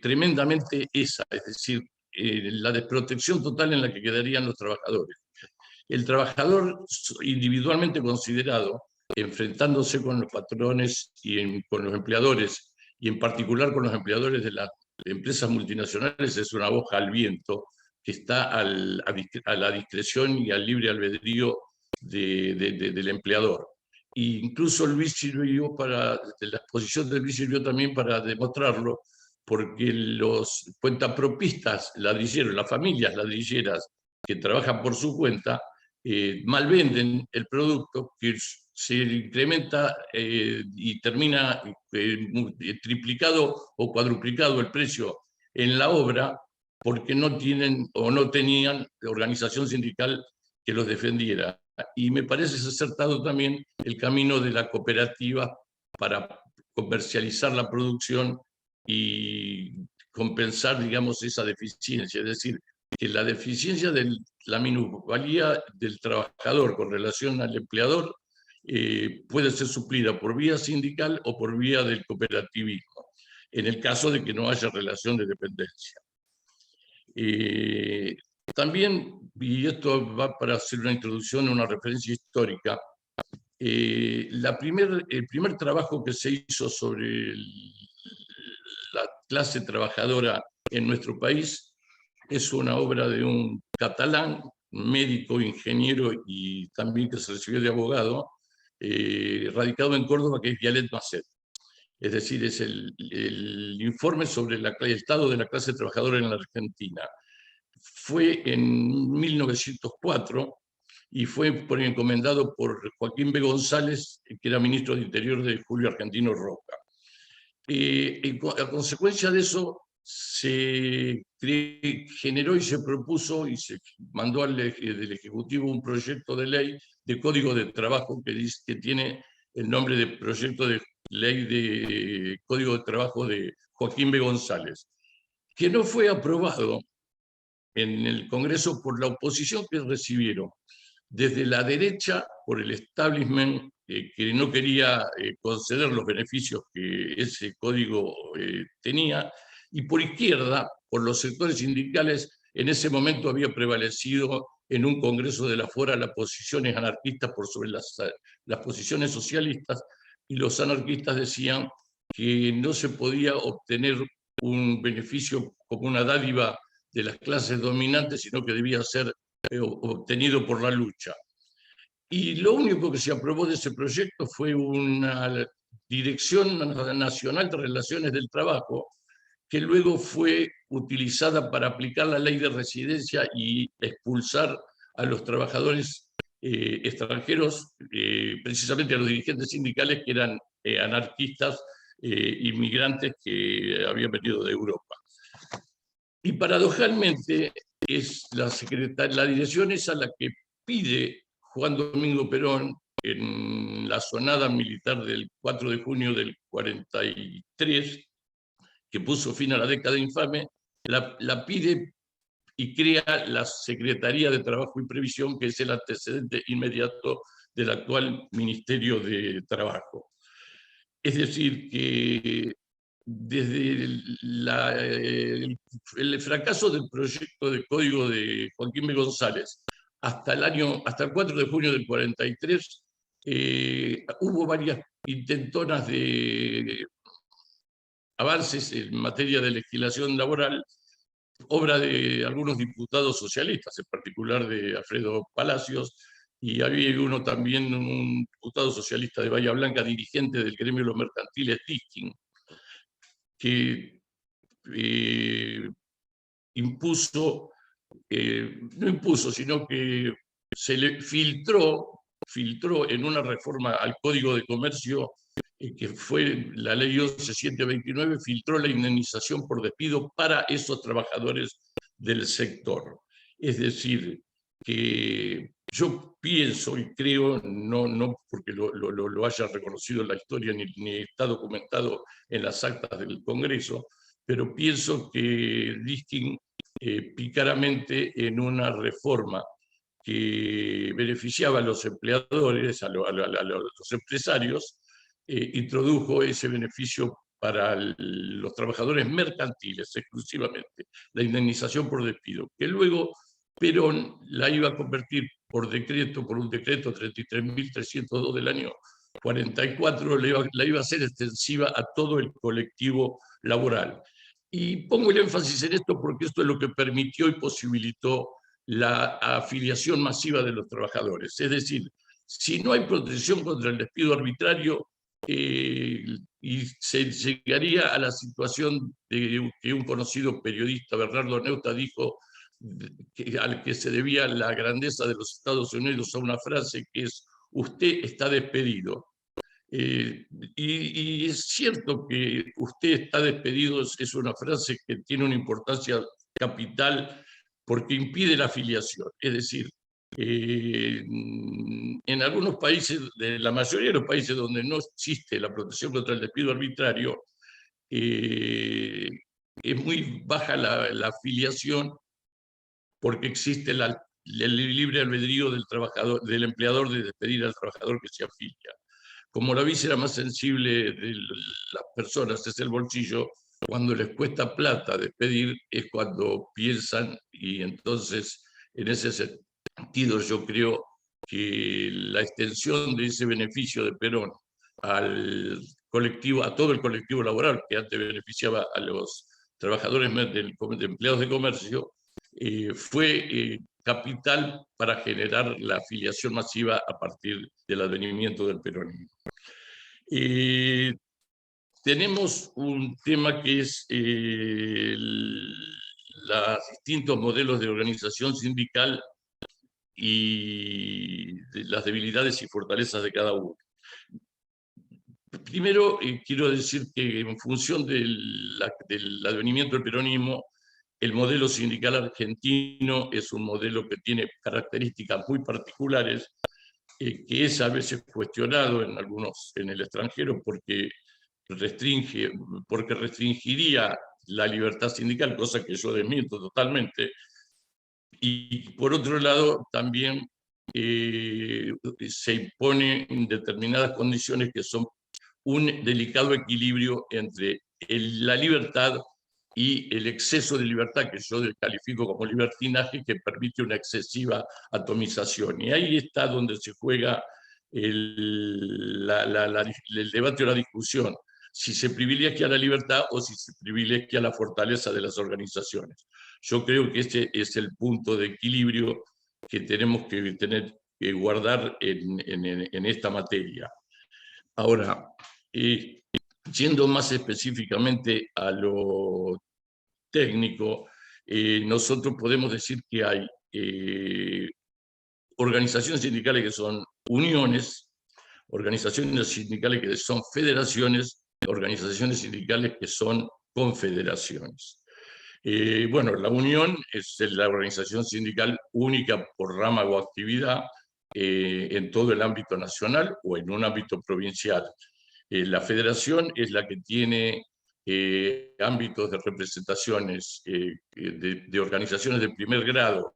tremendamente esa, es decir, la desprotección total en la que quedarían los trabajadores. El trabajador individualmente considerado, enfrentándose con los patrones y con los empleadores, y en particular con los empleadores de las empresas multinacionales, es una hoja al viento que está a la discreción y al libre albedrío del empleador. E incluso Luis sirvió la exposición de Luis sirvió también para demostrarlo, porque los cuentapropistas ladrilleros, las familias ladrilleras que trabajan por su cuenta, malvenden el producto que se incrementa y termina triplicado o cuadruplicado el precio en la obra porque no tienen o no tenían organización sindical que los defendiera. Y me parece acertado también el camino de la cooperativa para comercializar la producción y compensar, digamos, esa deficiencia. Es decir, que la deficiencia de la minusvalía del trabajador con relación al empleador puede ser suplida por vía sindical o por vía del cooperativismo, en el caso de que no haya relación de dependencia. También, y esto va para hacer una introducción, una referencia histórica, el primer trabajo que se hizo sobre la clase trabajadora en nuestro país es una obra de un catalán, médico, ingeniero y también que se recibió de abogado, radicado en Córdoba, que es Vialet Macet. Es decir, es el informe sobre el estado de la clase trabajadora en la Argentina. Fue en 1904 y fue encomendado por Joaquín B. González, que era ministro de Interior de Julio Argentino Roca. A consecuencia de eso, se generó y se propuso y se mandó del Ejecutivo un proyecto de ley de Código de Trabajo que tiene el nombre de Proyecto de Ley de Código de Trabajo de Joaquín B. González, que no fue aprobado en el Congreso por la oposición que recibieron desde la derecha por el establishment que no quería conceder los beneficios que ese código tenía, y por izquierda, por los sectores sindicales. En ese momento había prevalecido en un Congreso de la Fuera las posiciones anarquistas por sobre las posiciones socialistas, y los anarquistas decían que no se podía obtener un beneficio como una dádiva de las clases dominantes, sino que debía ser obtenido por la lucha. Y lo único que se aprobó de ese proyecto fue una Dirección Nacional de Relaciones del Trabajo, que luego fue utilizada para aplicar la ley de residencia y expulsar a los trabajadores extranjeros, precisamente a los dirigentes sindicales que eran anarquistas, inmigrantes que habían venido de Europa. Y paradojalmente es la dirección esa la que pide Juan Domingo Perón en la sonada militar del 4 de junio del 43, que puso fin a la década infame, la pide y crea la Secretaría de Trabajo y Previsión, que es el antecedente inmediato del actual Ministerio de Trabajo. Es decir, que desde el fracaso del proyecto de código de Joaquín B. González hasta el 4 de junio del 43, hubo varias intentonas de avances en materia de legislación laboral, obra de algunos diputados socialistas, en particular de Alfredo Palacios, y había uno también, un diputado socialista de Bahía Blanca, dirigente del gremio de los mercantiles, Tiskin, que no impuso, sino que se le filtró en una reforma al Código de Comercio, que fue la ley 11.729, filtró la indemnización por despido para esos trabajadores del sector. Es decir, que yo pienso y creo, no porque lo haya reconocido en la historia ni está documentado en las actas del Congreso, pero pienso que Diskin pícaramente en una reforma que beneficiaba a los empleadores, a los empresarios, introdujo ese beneficio para los trabajadores mercantiles exclusivamente, la indemnización por despido, que luego Perón la iba a convertir por un decreto 33.302 del año 44, la iba a hacer extensiva a todo el colectivo laboral. Y pongo el énfasis en esto porque esto es lo que permitió y posibilitó la afiliación masiva de los trabajadores. Es decir, si no hay protección contra el despido arbitrario, y se llegaría a la situación de que un conocido periodista, Bernardo Neusta, dijo al que se debía la grandeza de los Estados Unidos a una frase que es: usted está despedido. Y es cierto que usted está despedido, es una frase que tiene una importancia capital porque impide la afiliación. Es decir, en algunos países, de la mayoría de los países donde no existe la protección contra el despido arbitrario, es muy baja la afiliación porque existe el libre albedrío del trabajador, del empleador de despedir al trabajador que se afilia. Como la víscera más sensible de las personas es el bolsillo, cuando les cuesta plata despedir es cuando piensan, y entonces en ese sentido yo creo que la extensión de ese beneficio de Perón al colectivo, a todo el colectivo laboral que antes beneficiaba a los trabajadores de empleados de comercio, fue capital para generar la afiliación masiva a partir del advenimiento del peronismo. Tenemos un tema que es los distintos modelos de organización sindical y las debilidades y fortalezas de cada uno. Primero, quiero decir que en función del advenimiento del peronismo, el modelo sindical argentino es un modelo que tiene características muy particulares, que es a veces cuestionado en el extranjero porque restringiría la libertad sindical, cosa que yo desmiento totalmente. Y por otro lado, también se imponen determinadas condiciones que son un delicado equilibrio entre la libertad y el exceso de libertad, que yo califico como libertinaje, que permite una excesiva atomización. Y ahí está donde se juega el debate o la discusión, si se privilegia la libertad o si se privilegia la fortaleza de las organizaciones. Yo creo que ese es el punto de equilibrio que tenemos que guardar en esta materia. Ahora, yendo más específicamente a lo técnico, nosotros podemos decir que hay organizaciones sindicales que son uniones, organizaciones sindicales que son federaciones, organizaciones sindicales que son confederaciones. Bueno, la unión es la organización sindical única por rama o actividad en todo el ámbito nacional o en un ámbito provincial. La federación es la que tiene ámbitos de representaciones de organizaciones de primer grado,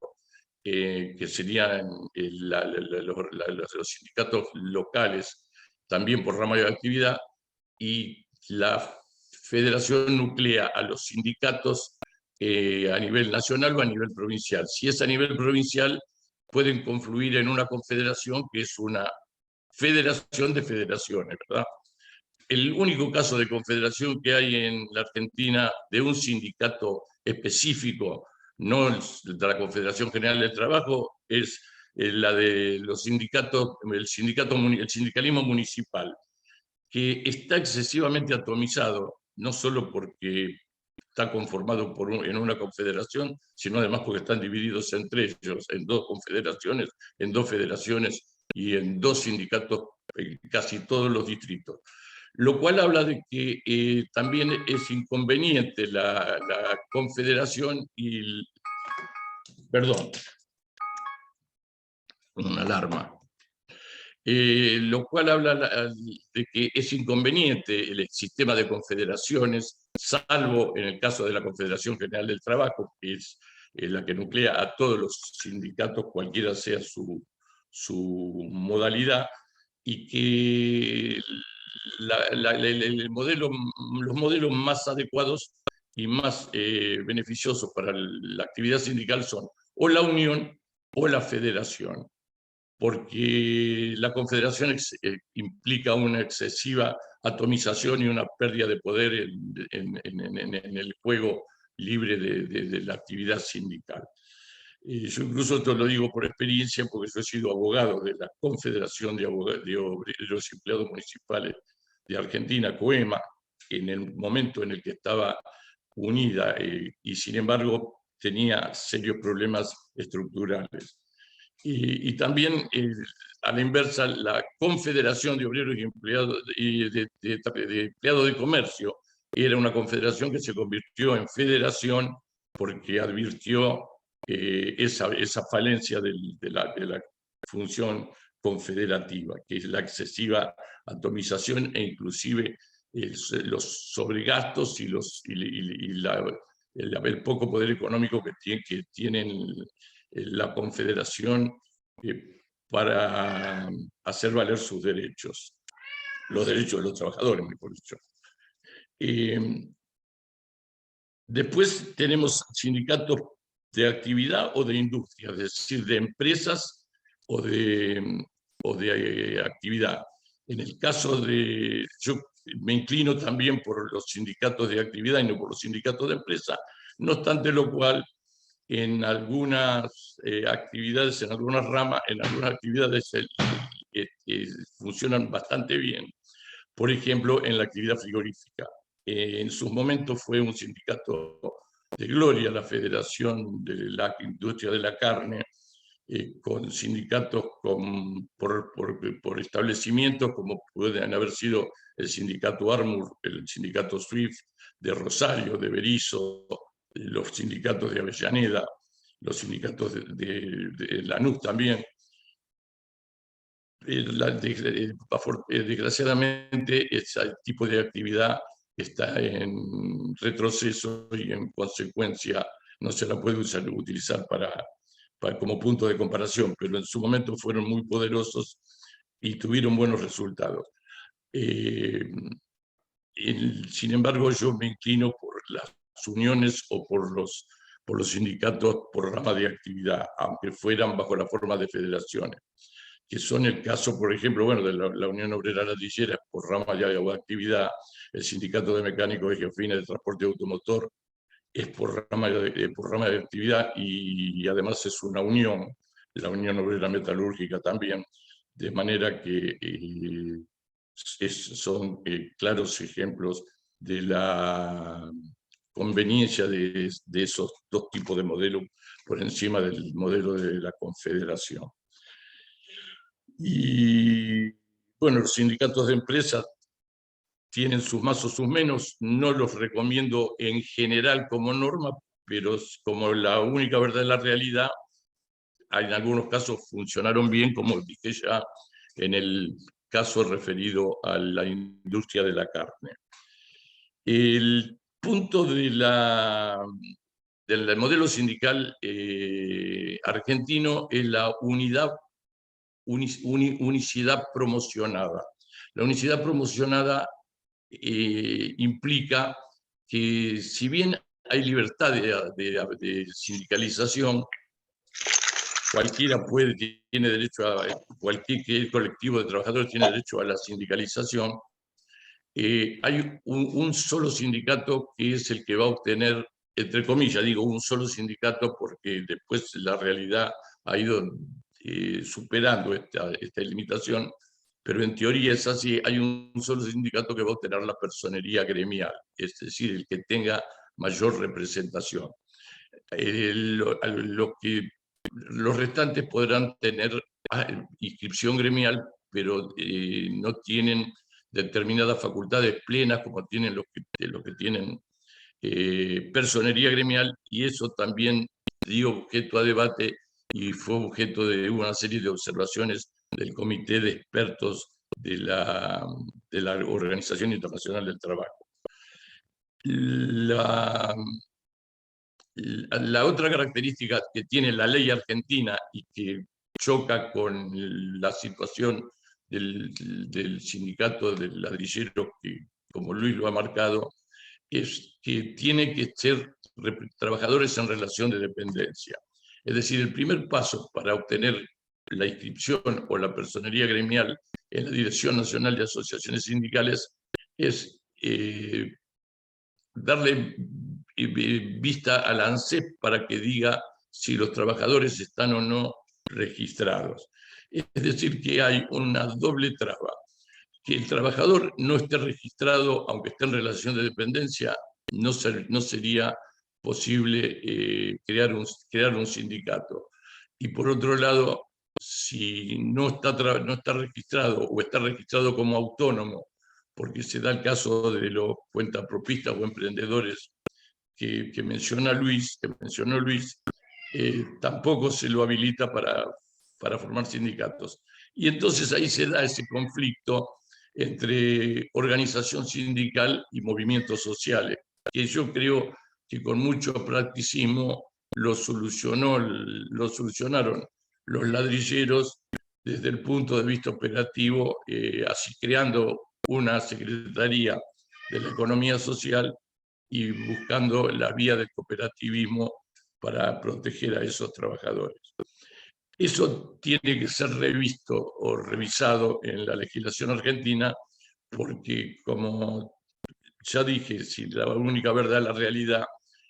que serían los sindicatos locales, también por rama de actividad, y la federación nuclea a los sindicatos a nivel nacional o a nivel provincial. Si es a nivel provincial, pueden confluir en una confederación que es una federación de federaciones, ¿verdad? El único caso de confederación que hay en la Argentina de un sindicato específico, no de la Confederación General del Trabajo, es la de los sindicatos, el sindicalismo municipal, que está excesivamente atomizado, no solo porque está conformado en una confederación, sino además porque están divididos entre ellos, en dos confederaciones, en dos federaciones y en dos sindicatos en casi todos los distritos. Lo cual habla de que también es inconveniente la confederación y perdón, una alarma. Lo cual habla de que es inconveniente el sistema de confederaciones, salvo en el caso de la Confederación General del Trabajo, que es la que nuclea a todos los sindicatos, cualquiera sea su modalidad, y que los modelos más adecuados y más beneficiosos para la actividad sindical son o la unión o la federación, porque la confederación implica una excesiva atomización y una pérdida de poder en el juego libre de la actividad sindical. Yo incluso esto lo digo por experiencia, porque yo he sido abogado de la Confederación de Obreros y Empleados Municipales de Argentina, COEMA, en el momento en el que estaba unida y sin embargo tenía serios problemas estructurales. Y también, a la inversa, la Confederación de Obreros y Empleados de Empleados de Comercio era una confederación que se convirtió en federación porque advirtió esa falencia de la función confederativa, que es la excesiva atomización e inclusive los sobregastos y el poco poder económico que tienen la confederación para hacer valer sus derechos, los derechos de los trabajadores, mejor dicho. Después tenemos sindicatos de actividad o de industria, es decir, de empresas o de actividad. En el caso de, yo me inclino también por los sindicatos de actividad y no por los sindicatos de empresa, no obstante lo cual, en algunas actividades, en algunas ramas, en algunas actividades funcionan bastante bien. Por ejemplo, en la actividad frigorífica. En sus momentos fue un sindicato de gloria, la Federación de la Industria de la Carne, con sindicatos por establecimientos, como pueden haber sido el sindicato Armour, el sindicato Swift de Rosario, de Berisso, los sindicatos de Avellaneda, los sindicatos de Lanús también. Desgraciadamente, ese tipo de actividad está en retroceso y en consecuencia no se la puede utilizar como punto de comparación, pero en su momento fueron muy poderosos y tuvieron buenos resultados. Sin embargo, yo me inclino por las uniones o por los sindicatos por rama de actividad, aunque fueran bajo la forma de federaciones, que son el caso, por ejemplo, bueno, de la Unión Obrera Ladrillera por rama de actividad, el Sindicato de Mecánicos y Geofines de Transporte Automotor es por rama de actividad y además es una unión, la Unión Obrera Metalúrgica también, de manera que son claros ejemplos de la conveniencia de esos dos tipos de modelos por encima del modelo de la confederación. Y bueno, los sindicatos de empresas tienen sus más o sus menos, no los recomiendo en general como norma, pero como la única verdad de la realidad, en algunos casos funcionaron bien, como dije ya en el caso referido a la industria de la carne. El punto del modelo sindical argentino es la unicidad promocionada. La unicidad promocionada implica que, si bien hay libertad de sindicalización, tiene derecho cualquier colectivo de trabajadores tiene derecho a la sindicalización. Hay un solo sindicato que es el que va a obtener, entre comillas, digo un solo sindicato porque después la realidad ha ido superando esta limitación, pero en teoría es así, hay un solo sindicato que va a obtener la personería gremial, es decir, el que tenga mayor representación. Los restantes podrán tener inscripción gremial, pero no tienen determinadas facultades plenas como tienen los que tienen personería gremial, y eso también dio objeto a debate y fue objeto de una serie de observaciones del Comité de Expertos de la Organización Internacional del Trabajo. La otra característica que tiene la ley argentina y que choca con la situación del sindicato de ladrilleros, que como Luis lo ha marcado, es que tiene que ser trabajadores en relación de dependencia. Es decir, el primer paso para obtener la inscripción o la personería gremial en la Dirección Nacional de Asociaciones Sindicales es darle vista a la ANSES para que diga si los trabajadores están o no registrados. Es decir, que hay una doble traba. Que el trabajador no esté registrado, aunque esté en relación de dependencia, no sería posible crear un sindicato. Y por otro lado, si no está registrado o está registrado como autónomo, porque se da el caso de los cuentapropistas o emprendedores que mencionó Luis, tampoco se lo habilita para formar sindicatos. Y entonces ahí se da ese conflicto entre organización sindical y movimientos sociales, que yo creo que con mucho practicismo lo solucionaron los ladrilleros desde el punto de vista operativo, así creando una secretaría de la economía social y buscando la vía del cooperativismo para proteger a esos trabajadores. Eso tiene que ser revisto o revisado en la legislación argentina, porque, como ya dije, si la única verdad es la realidad,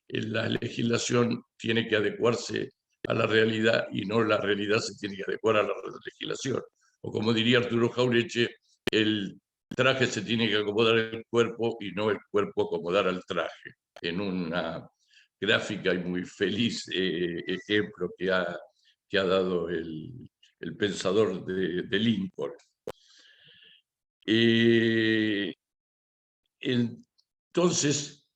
la legislación tiene que adecuarse a la realidad y no la realidad se tiene que adecuar a la legislación. O como diría Arturo Jauretche, el traje se tiene que acomodar al cuerpo y no el cuerpo acomodar al traje, en una gráfica y muy feliz ejemplo que ha dado el pensador de Lincoln. Entonces,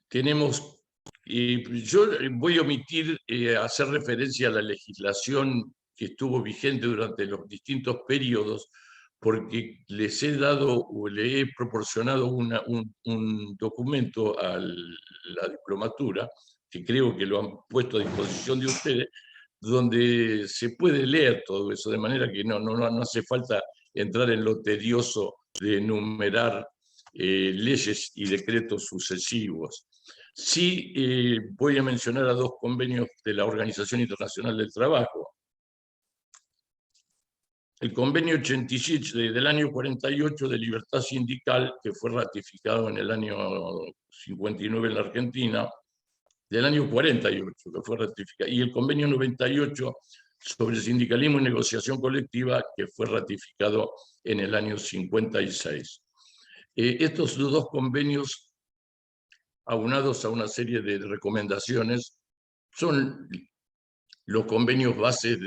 tenemos, yo voy a omitir hacer referencia a la legislación que estuvo vigente durante los distintos periodos, porque les he dado o le he proporcionado un documento a la diplomatura, que creo que lo han puesto a disposición de ustedes, donde se puede leer todo eso, de manera que no hace falta entrar en lo tedioso de enumerar leyes y decretos sucesivos. Sí, voy a mencionar a dos convenios de la Organización Internacional del Trabajo. El convenio 86 del año 48 de libertad sindical, que fue ratificado en el año 59 en la Argentina, del año 48, que fue ratificado, y el convenio 98 sobre sindicalismo y negociación colectiva, que fue ratificado en el año 56. Estos dos convenios, aunados a una serie de recomendaciones, son los convenios bases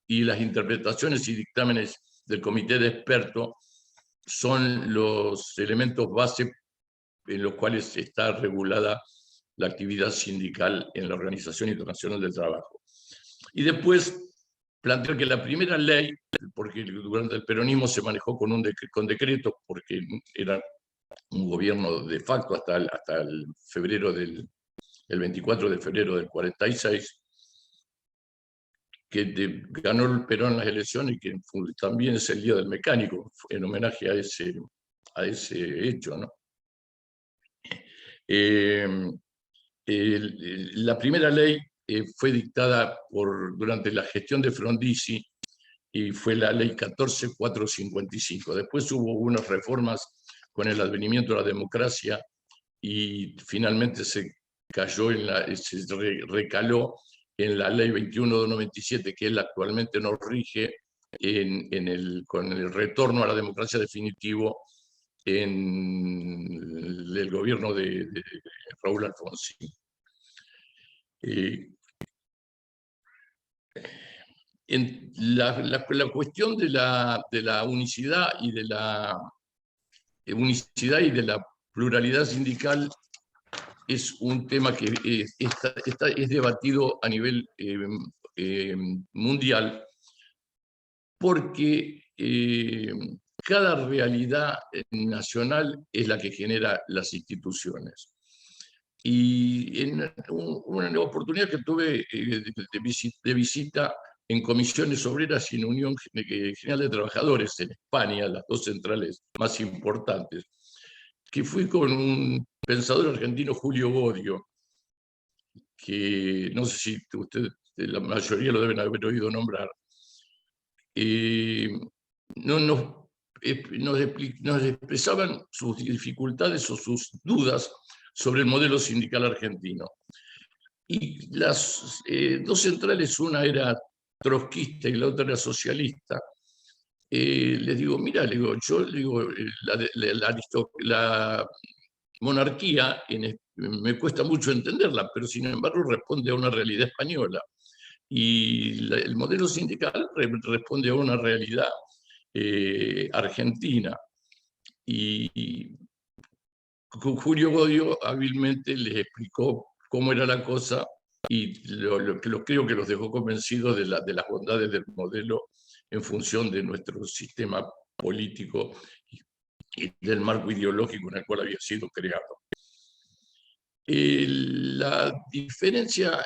y las interpretaciones y dictámenes del comité de expertos son los elementos base en los cuales está regulada la actividad sindical en la Organización Internacional del Trabajo. Y después plantear que la primera ley, porque durante el peronismo se manejó con decreto, porque era un gobierno de facto hasta el 24 de febrero del 46, que ganó el Perón las elecciones y que también es el Día del Mecánico, en homenaje a ese hecho, ¿no? La primera ley fue dictada durante la gestión de Frondizi y fue la ley 14.455. Después hubo unas reformas con el advenimiento de la democracia y finalmente se recaló en la ley 21.297, que él actualmente nos rige con el retorno a la democracia definitivo en el gobierno de Raúl Alfonsín. La cuestión de la unicidad y de la pluralidad sindical es un tema que es debatido a nivel mundial, porque cada realidad nacional es la que genera las instituciones. Y en una oportunidad que tuve de visita en comisiones obreras y en Unión General de Trabajadores en España, las dos centrales más importantes, que fui con un pensador argentino, Julio Bodio, que no sé si ustedes, la mayoría lo deben haber oído nombrar, nos expresaban sus dificultades o sus dudas sobre el modelo sindical argentino. Y las dos centrales, una era trotskista y la otra era socialista, les digo, mira, la monarquía me cuesta mucho entenderla, pero sin embargo responde a una realidad española. Y el modelo sindical responde a una realidad argentina. Y Julio Godio hábilmente les explicó cómo era la cosa y creo que los dejó convencidos de las bondades del modelo en función de nuestro sistema político y del marco ideológico en el cual había sido creado. La diferencia,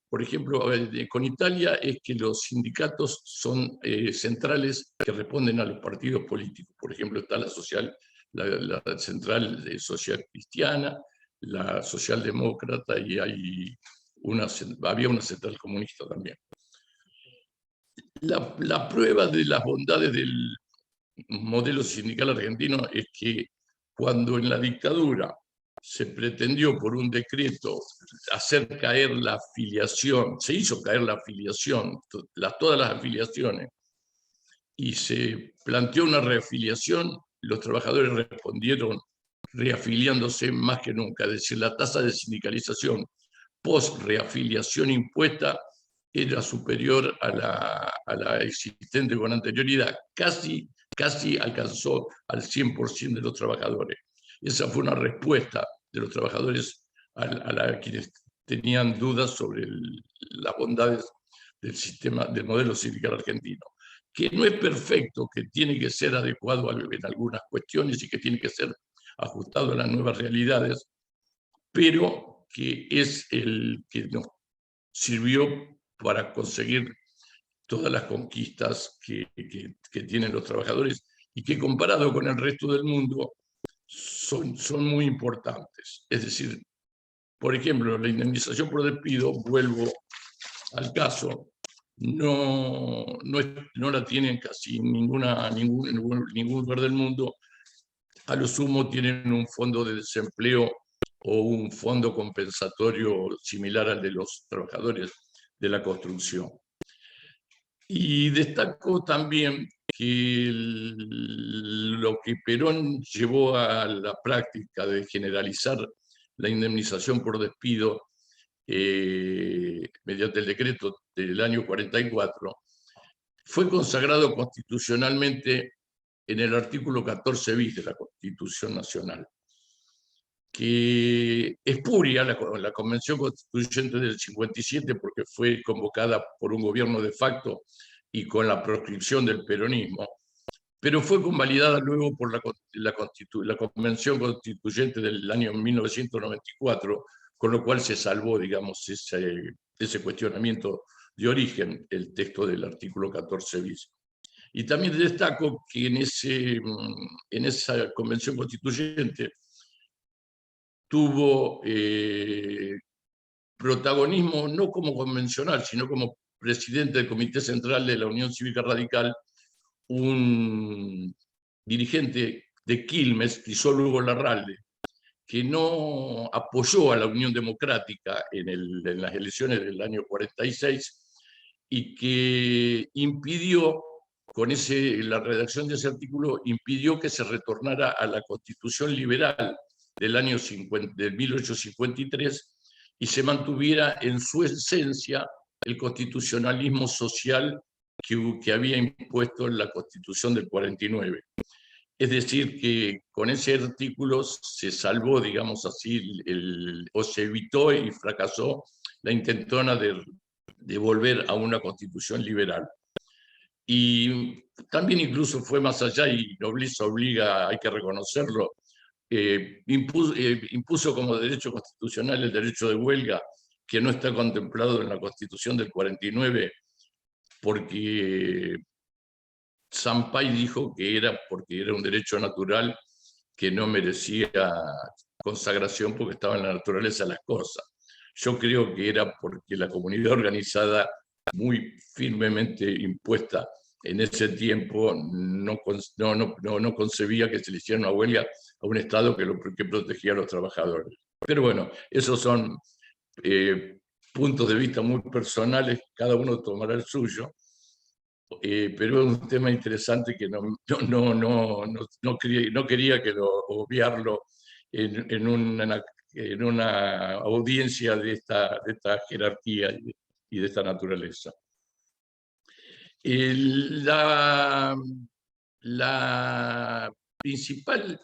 por ejemplo, con Italia es que los sindicatos son centrales que responden a los partidos políticos. Por ejemplo, está la central social cristiana, la socialdemócrata y había una central comunista también. La prueba de las bondades del modelo sindical argentino es que cuando en la dictadura se pretendió por un decreto hacer caer la afiliación, se hizo caer la afiliación, todas las afiliaciones, y se planteó una reafiliación, los trabajadores respondieron reafiliándose más que nunca. Es decir, la tasa de sindicalización post-reafiliación impuesta era superior a la existente con anterioridad. Casi alcanzó al 100% de los trabajadores. Esa fue una respuesta de los trabajadores a quienes tenían dudas sobre las bondades del modelo sindical argentino, que no es perfecto, que tiene que ser adecuado en algunas cuestiones y que tiene que ser ajustado a las nuevas realidades, pero que es el que nos sirvió para conseguir todas las conquistas que tienen los trabajadores y que comparado con el resto del mundo son muy importantes. Es decir, por ejemplo, la indemnización por despido, vuelvo al caso, no la tienen casi ningún lugar del mundo. A lo sumo tienen un fondo de desempleo o un fondo compensatorio similar al de los trabajadores de la construcción. Y destaco también que lo que Perón llevó a la práctica de generalizar la indemnización por despido mediante el decreto del año 44, fue consagrado constitucionalmente en el artículo 14 bis de la Constitución Nacional, que expuria la Convención Constituyente del 57 porque fue convocada por un gobierno de facto y con la proscripción del peronismo, pero fue convalidada luego por la Convención Constituyente del año 1994, con lo cual se salvó, digamos, ese cuestionamiento de origen, el texto del artículo 14 bis. Y también destaco que en esa Convención Constituyente tuvo protagonismo no como convencional, sino como presidente del Comité Central de la Unión Cívica Radical, un dirigente de Quilmes, Crisólogo Larralde, que no apoyó a la Unión Democrática en las elecciones del año 46 y que impidió, la redacción de ese artículo, impidió que se retornara a la Constitución liberal del 1853 y se mantuviera en su esencia el constitucionalismo social que había impuesto en la Constitución del 49. Es decir, que con ese artículo se salvó, digamos así, o se evitó y fracasó la intentona de volver a una constitución liberal. Y también incluso fue más allá, y Nobleza obliga, hay que reconocerlo, impuso como derecho constitucional el derecho de huelga, que no está contemplado en la Constitución del 49, porque Sampay dijo que era porque era un derecho natural que no merecía consagración porque estaba en la naturaleza de las cosas. Yo creo que era porque la comunidad organizada, muy firmemente impuesta en ese tiempo, no concebía que se le hiciera una huelga a un Estado que protegía a los trabajadores. Pero bueno, esos son puntos de vista muy personales, cada uno tomará el suyo. Pero es un tema interesante que no quería obviarlo en una audiencia de esta jerarquía y de esta naturaleza. La principal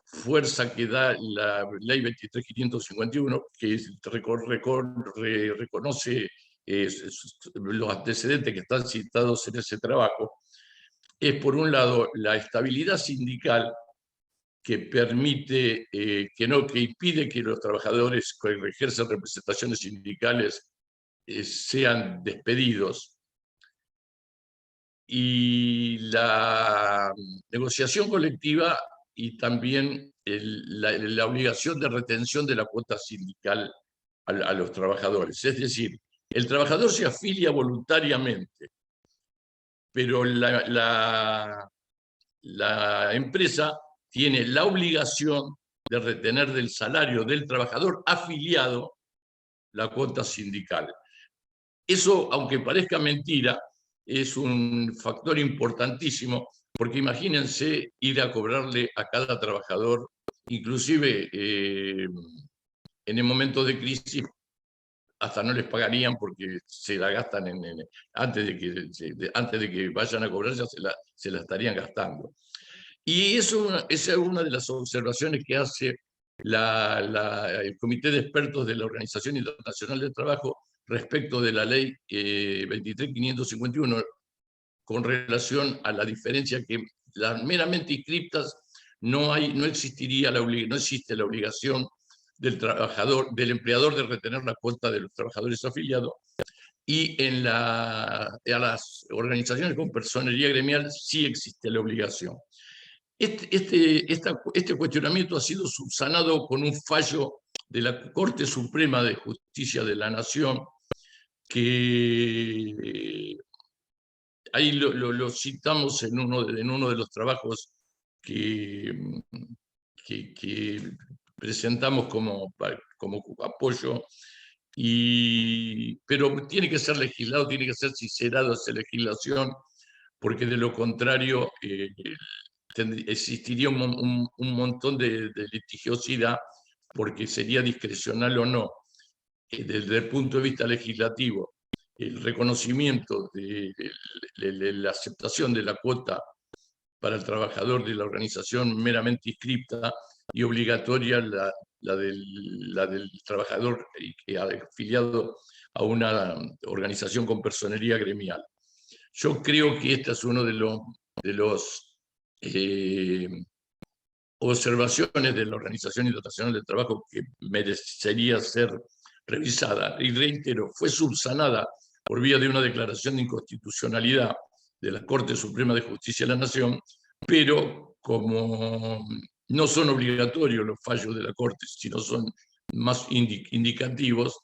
fuerza que da la ley 23.551, que reconoce los antecedentes que están citados en ese trabajo, es por un lado la estabilidad sindical que permite, que impide que los trabajadores que ejercen representaciones sindicales sean despedidos, y la negociación colectiva y también la obligación de retención de la cuota sindical a los trabajadores. Es decir, el trabajador se afilia voluntariamente, pero la empresa tiene la obligación de retener del salario del trabajador afiliado la cuota sindical. Eso, aunque parezca mentira, es un factor importantísimo, porque imagínense ir a cobrarle a cada trabajador, inclusive en el momento de crisis, hasta no les pagarían porque se la gastan antes de que vayan a cobrar, ya se la estarían gastando. Y esa es una de las observaciones que hace el Comité de Expertos de la Organización Internacional del Trabajo respecto de la ley 23.551, con relación a la diferencia que las meramente inscriptas no existe la obligación del empleador de retener la cuota de los trabajadores afiliados, y a las organizaciones con personería gremial sí existe la obligación. Este cuestionamiento ha sido subsanado con un fallo de la Corte Suprema de Justicia de la Nación, que ahí lo citamos en uno de los trabajos que presentamos como apoyo, pero tiene que ser legislado, tiene que ser sincerado esa legislación, porque de lo contrario existiría un montón de litigiosidad, porque sería discrecional o no, desde el punto de vista legislativo, el reconocimiento de la aceptación de la cuota para el trabajador de la organización meramente inscripta, y obligatoria la del trabajador afiliado a una organización con personería gremial. Yo creo que este es uno de los observaciones de la Organización Internacional del Trabajo que merecería ser revisada. Y reitero, fue subsanada por vía de una declaración de inconstitucionalidad de la Corte Suprema de Justicia de la Nación, pero como no son obligatorios los fallos de la Corte, sino son más indicativos,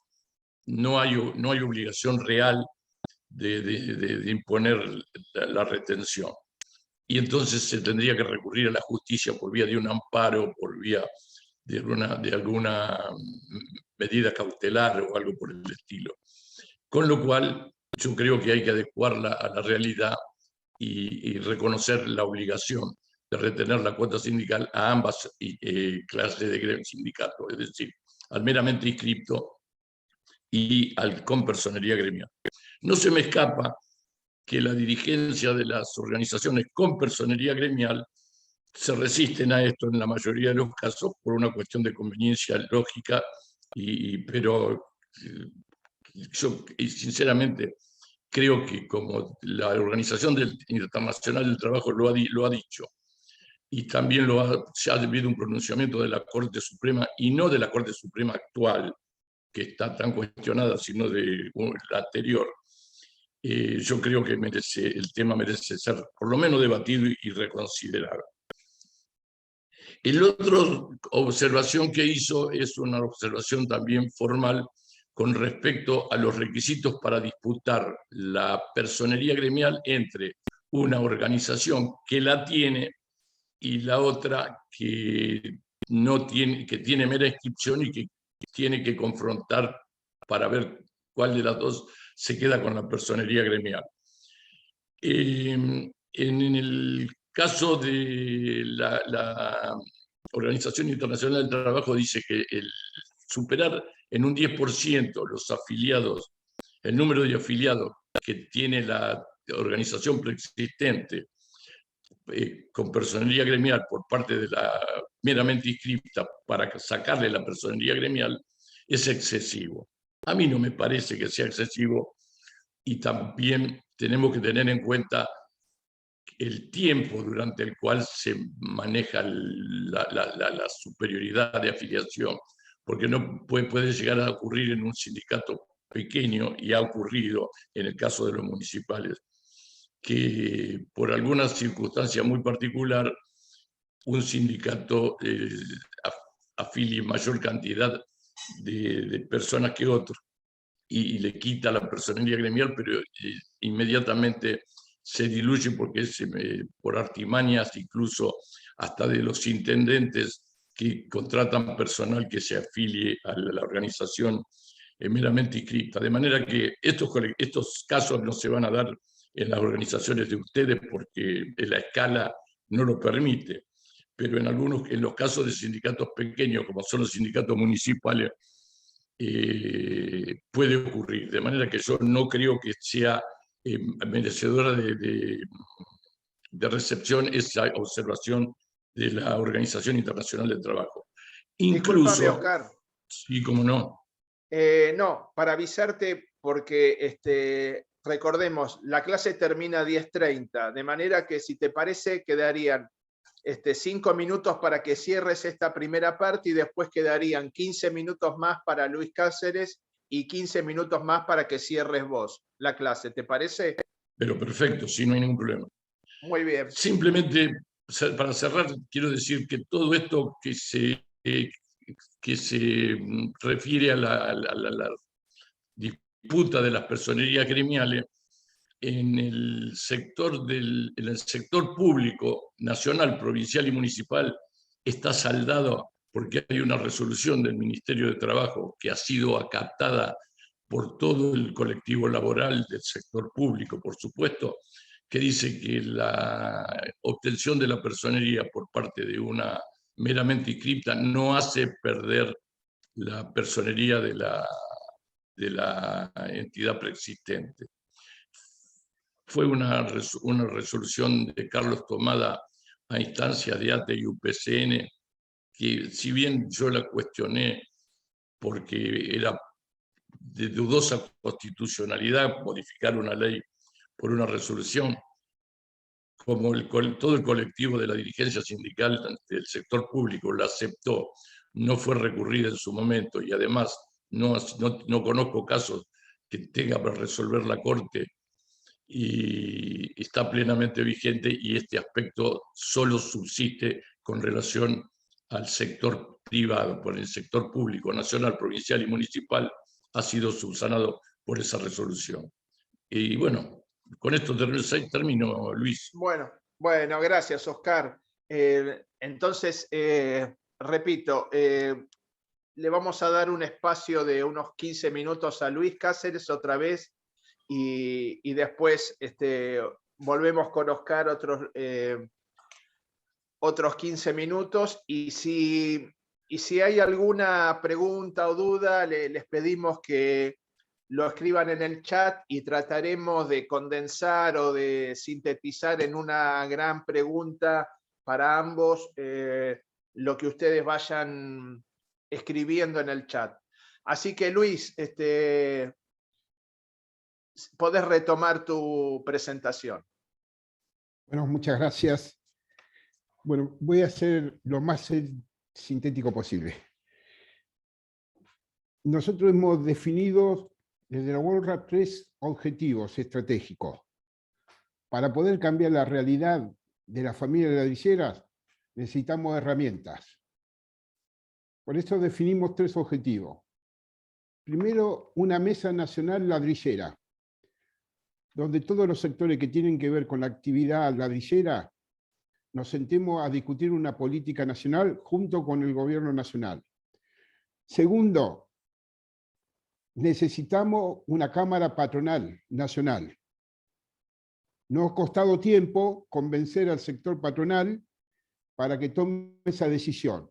no hay obligación real de imponer la retención. Y entonces se tendría que recurrir a la justicia por vía de un amparo, por vía de alguna medida cautelar o algo por el estilo. Con lo cual, yo creo que hay que adecuarla a la realidad y reconocer la obligación de retener la cuota sindical a ambas clases de sindicato, es decir, al meramente inscripto y al con personería gremial. No se me escapa que la dirigencia de las organizaciones con personería gremial se resisten a esto en la mayoría de los casos por una cuestión de conveniencia lógica, pero yo sinceramente creo que, como la Organización Internacional del Trabajo lo ha dicho, y también ya ha habido un pronunciamiento de la Corte Suprema, y no de la Corte Suprema actual, que está tan cuestionada, sino de la anterior, yo creo que el tema merece ser por lo menos debatido y reconsiderado. El otro observación que hizo es una observación también formal con respecto a los requisitos para disputar la personería gremial entre una organización que la tiene y la otra que no tiene, que tiene mera inscripción y que tiene que confrontar para ver cuál de las dos se queda con la personería gremial. En el caso de la Organización Internacional del Trabajo, dice que superar en un 10% los afiliados, el número de afiliados que tiene la organización preexistente con personería gremial por parte de la meramente inscripta para sacarle la personería gremial, es excesivo. A mí no me parece que sea excesivo, y también tenemos que tener en cuenta el tiempo durante el cual se maneja la superioridad de afiliación, porque no puede llegar a ocurrir en un sindicato pequeño, y ha ocurrido en el caso de los municipales, que por alguna circunstancia muy particular un sindicato afilie mayor cantidad de personas que otro y le quita la personería gremial, pero inmediatamente se diluye porque es por artimañas incluso hasta de los intendentes que contratan personal que se afilie a la organización meramente inscripta. De manera que estos casos no se van a dar en las organizaciones de ustedes porque la escala no lo permite, pero en los casos de sindicatos pequeños, como son los sindicatos municipales, puede ocurrir. De manera que yo no creo que sea merecedora de recepción esa observación de la Organización Internacional del Trabajo. Discúlpame, Incluso, Oscar. sí, como no, No, para avisarte, porque recordemos, la clase termina a 10:30, de manera que si te parece quedarían 5 minutos para que cierres esta primera parte y después quedarían 15 minutos más para Luis Cáceres y 15 minutos más para que cierres vos la clase. ¿Te parece? pero perfecto, sí, no hay ningún problema. Muy bien. Simplemente, para cerrar, quiero decir que todo esto que se refiere a la disputa de las personerías gremiales, en el sector público, nacional, provincial y municipal, está saldado porque hay una resolución del Ministerio de Trabajo que ha sido acatada por todo el colectivo laboral del sector público, por supuesto, que dice que la obtención de la personería por parte de una meramente inscripta no hace perder la personería de la entidad preexistente. Fue una resolución de Carlos tomada a instancia de ATE y UPCN, que si bien yo la cuestioné porque era de dudosa constitucionalidad modificar una ley por una resolución, como todo el colectivo de la dirigencia sindical del sector público la aceptó, no fue recurrida en su momento, y además no conozco casos que tenga para resolver la Corte, y está plenamente vigente, y este aspecto solo subsiste con relación al sector privado. Por el sector público, nacional, provincial y municipal, ha sido subsanado por esa resolución. Y bueno, con esto termino, Luis. Bueno, gracias, Oscar. Entonces, repito, le vamos a dar un espacio de unos 15 minutos a Luis Cáceres otra vez, y después volvemos con Oscar otros 15 minutos, y si hay alguna pregunta o duda, les pedimos que lo escriban en el chat y trataremos de condensar o de sintetizar en una gran pregunta para ambos lo que ustedes vayan escribiendo en el chat. Así que, Luis, podés retomar tu presentación. Bueno, muchas gracias. Bueno, voy a ser lo más sintético posible. Nosotros hemos definido desde la WorldRap 3 objetivos estratégicos. Para poder cambiar la realidad de las familias ladrilleras, necesitamos herramientas. Por eso definimos 3 objetivos. Primero, una mesa nacional ladrillera, donde todos los sectores que tienen que ver con la actividad ladrillera nos sentemos a discutir una política nacional junto con el gobierno nacional. Segundo, necesitamos una cámara patronal nacional. Nos ha costado tiempo convencer al sector patronal para que tome esa decisión.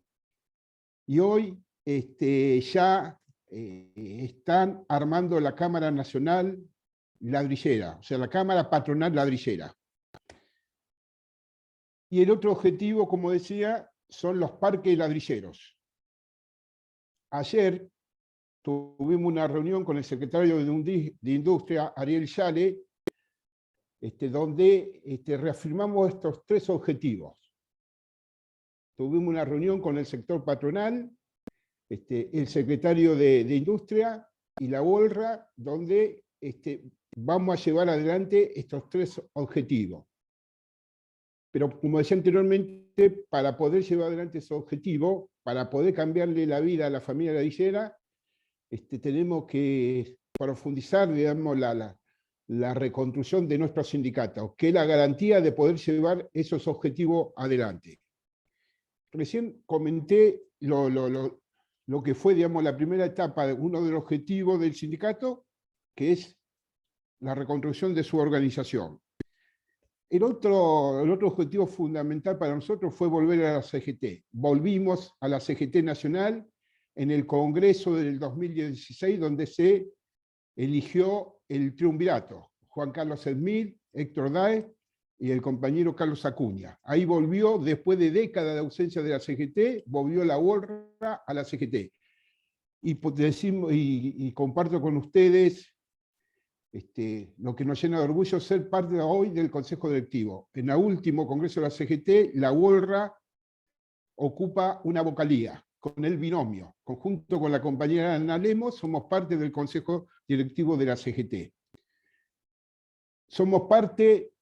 Y hoy ya están armando la Cámara Nacional Ladrillera, o sea, la Cámara Patronal Ladrillera. Y el otro objetivo, como decía, son los parques ladrilleros. Ayer tuvimos una reunión con el secretario de Industria, Ariel Yale, donde reafirmamos estos 3 objetivos. Tuvimos una reunión con el sector patronal, el secretario de Industria y la UOLRA, donde vamos a llevar adelante estos 3 objetivos. Pero como decía anteriormente, para poder llevar adelante esos objetivos, para poder cambiarle la vida a la familia ladrillera, tenemos que profundizar, digamos, la reconstrucción de nuestros sindicatos, que es la garantía de poder llevar esos objetivos adelante. Recién comenté lo que fue, digamos, la primera etapa, uno de los objetivos del sindicato, que es la reconstrucción de su organización. El otro objetivo fundamental para nosotros fue volver a la CGT. Volvimos a la CGT Nacional en el Congreso del 2016, donde se eligió el triunvirato, Juan Carlos Edmil, Héctor Daes y el compañero Carlos Acuña. Ahí volvió, después de décadas de ausencia de la CGT, volvió la UOLRA a la CGT. Y comparto con ustedes lo que nos llena de orgullo ser parte hoy del Consejo Directivo. En el último Congreso de la CGT, la UOLRA ocupa una vocalía con el binomio. Conjunto con la compañera Ana Lemos, somos parte del Consejo Directivo de la CGT. Somos parte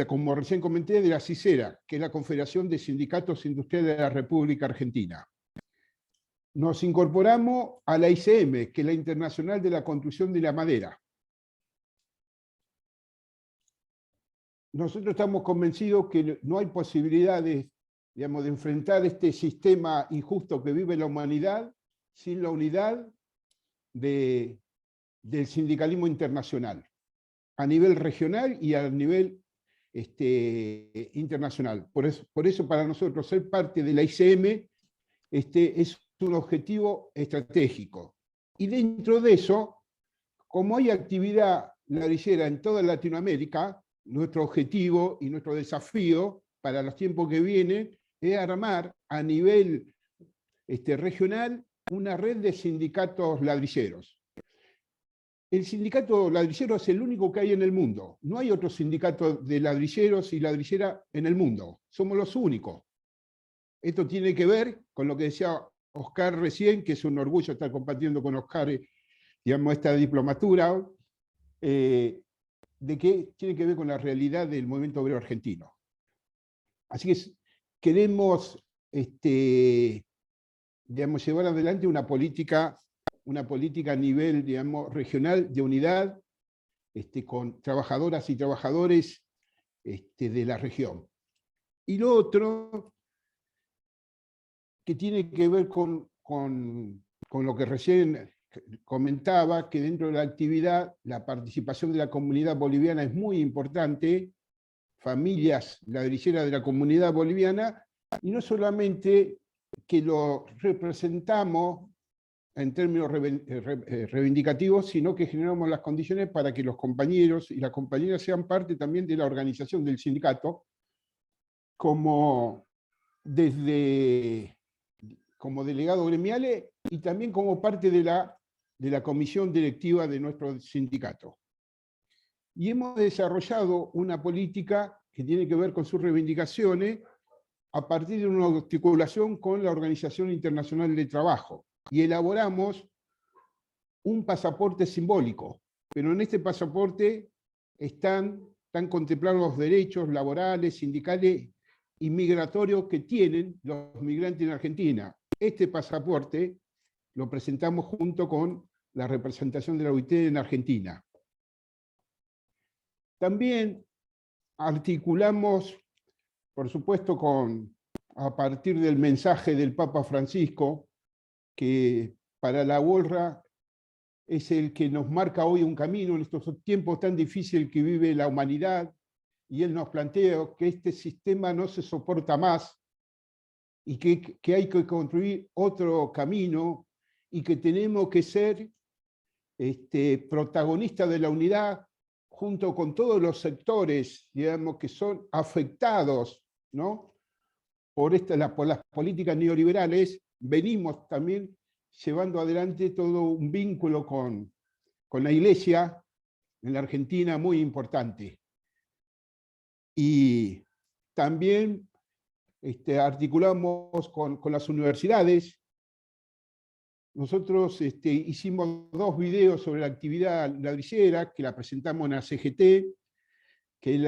como recién comenté, de la CICERA, que es la Confederación de Sindicatos Industriales de la República Argentina. Nos incorporamos a la ICM, que es la Internacional de la Construcción de la Madera. Nosotros estamos convencidos que no hay posibilidades, digamos, de enfrentar este sistema injusto que vive la humanidad sin la unidad del sindicalismo internacional, a nivel regional y a nivel internacional. Por eso para nosotros ser parte de la ICM es un objetivo estratégico. Y dentro de eso, como hay actividad ladrillera en toda Latinoamérica, nuestro objetivo y nuestro desafío para los tiempos que vienen es armar a nivel regional una red de sindicatos ladrilleros. El sindicato ladrillero es el único que hay en el mundo. No hay otro sindicato de ladrilleros y ladrilleras en el mundo. Somos los únicos. Esto tiene que ver con lo que decía Oscar recién, que es un orgullo estar compartiendo con Oscar, digamos, esta diplomatura, de que tiene que ver con la realidad del movimiento obrero argentino. Así que queremos digamos, llevar adelante una política a nivel, digamos, regional de unidad con trabajadoras y trabajadores de la región. Y lo otro, que tiene que ver con lo que recién comentaba, que dentro de la actividad la participación de la comunidad boliviana es muy importante, familias ladrilleras de la comunidad boliviana, y no solamente que lo representamos en términos reivindicativos, sino que generamos las condiciones para que los compañeros y las compañeras sean parte también de la organización del sindicato, como delegados gremiales y también como parte de la comisión directiva de nuestro sindicato. Y hemos desarrollado una política que tiene que ver con sus reivindicaciones a partir de una articulación con la Organización Internacional del Trabajo. Y elaboramos un pasaporte simbólico, pero en este pasaporte están contemplados los derechos laborales, sindicales y migratorios que tienen los migrantes en Argentina. Este pasaporte lo presentamos junto con la representación de la OIT en Argentina. También articulamos, por supuesto, a partir del mensaje del Papa Francisco, que para la UOLRA es el que nos marca hoy un camino en estos tiempos tan difíciles que vive la humanidad, y él nos plantea que este sistema no se soporta más, y que hay que construir otro camino y que tenemos que ser protagonistas de la unidad junto con todos los sectores, digamos, que son afectados, ¿no?, por las políticas neoliberales. Venimos también llevando adelante todo un vínculo con la Iglesia en la Argentina muy importante. Y también articulamos con las universidades. Nosotros hicimos 2 videos sobre la actividad ladrillera, que la presentamos en la CGT, que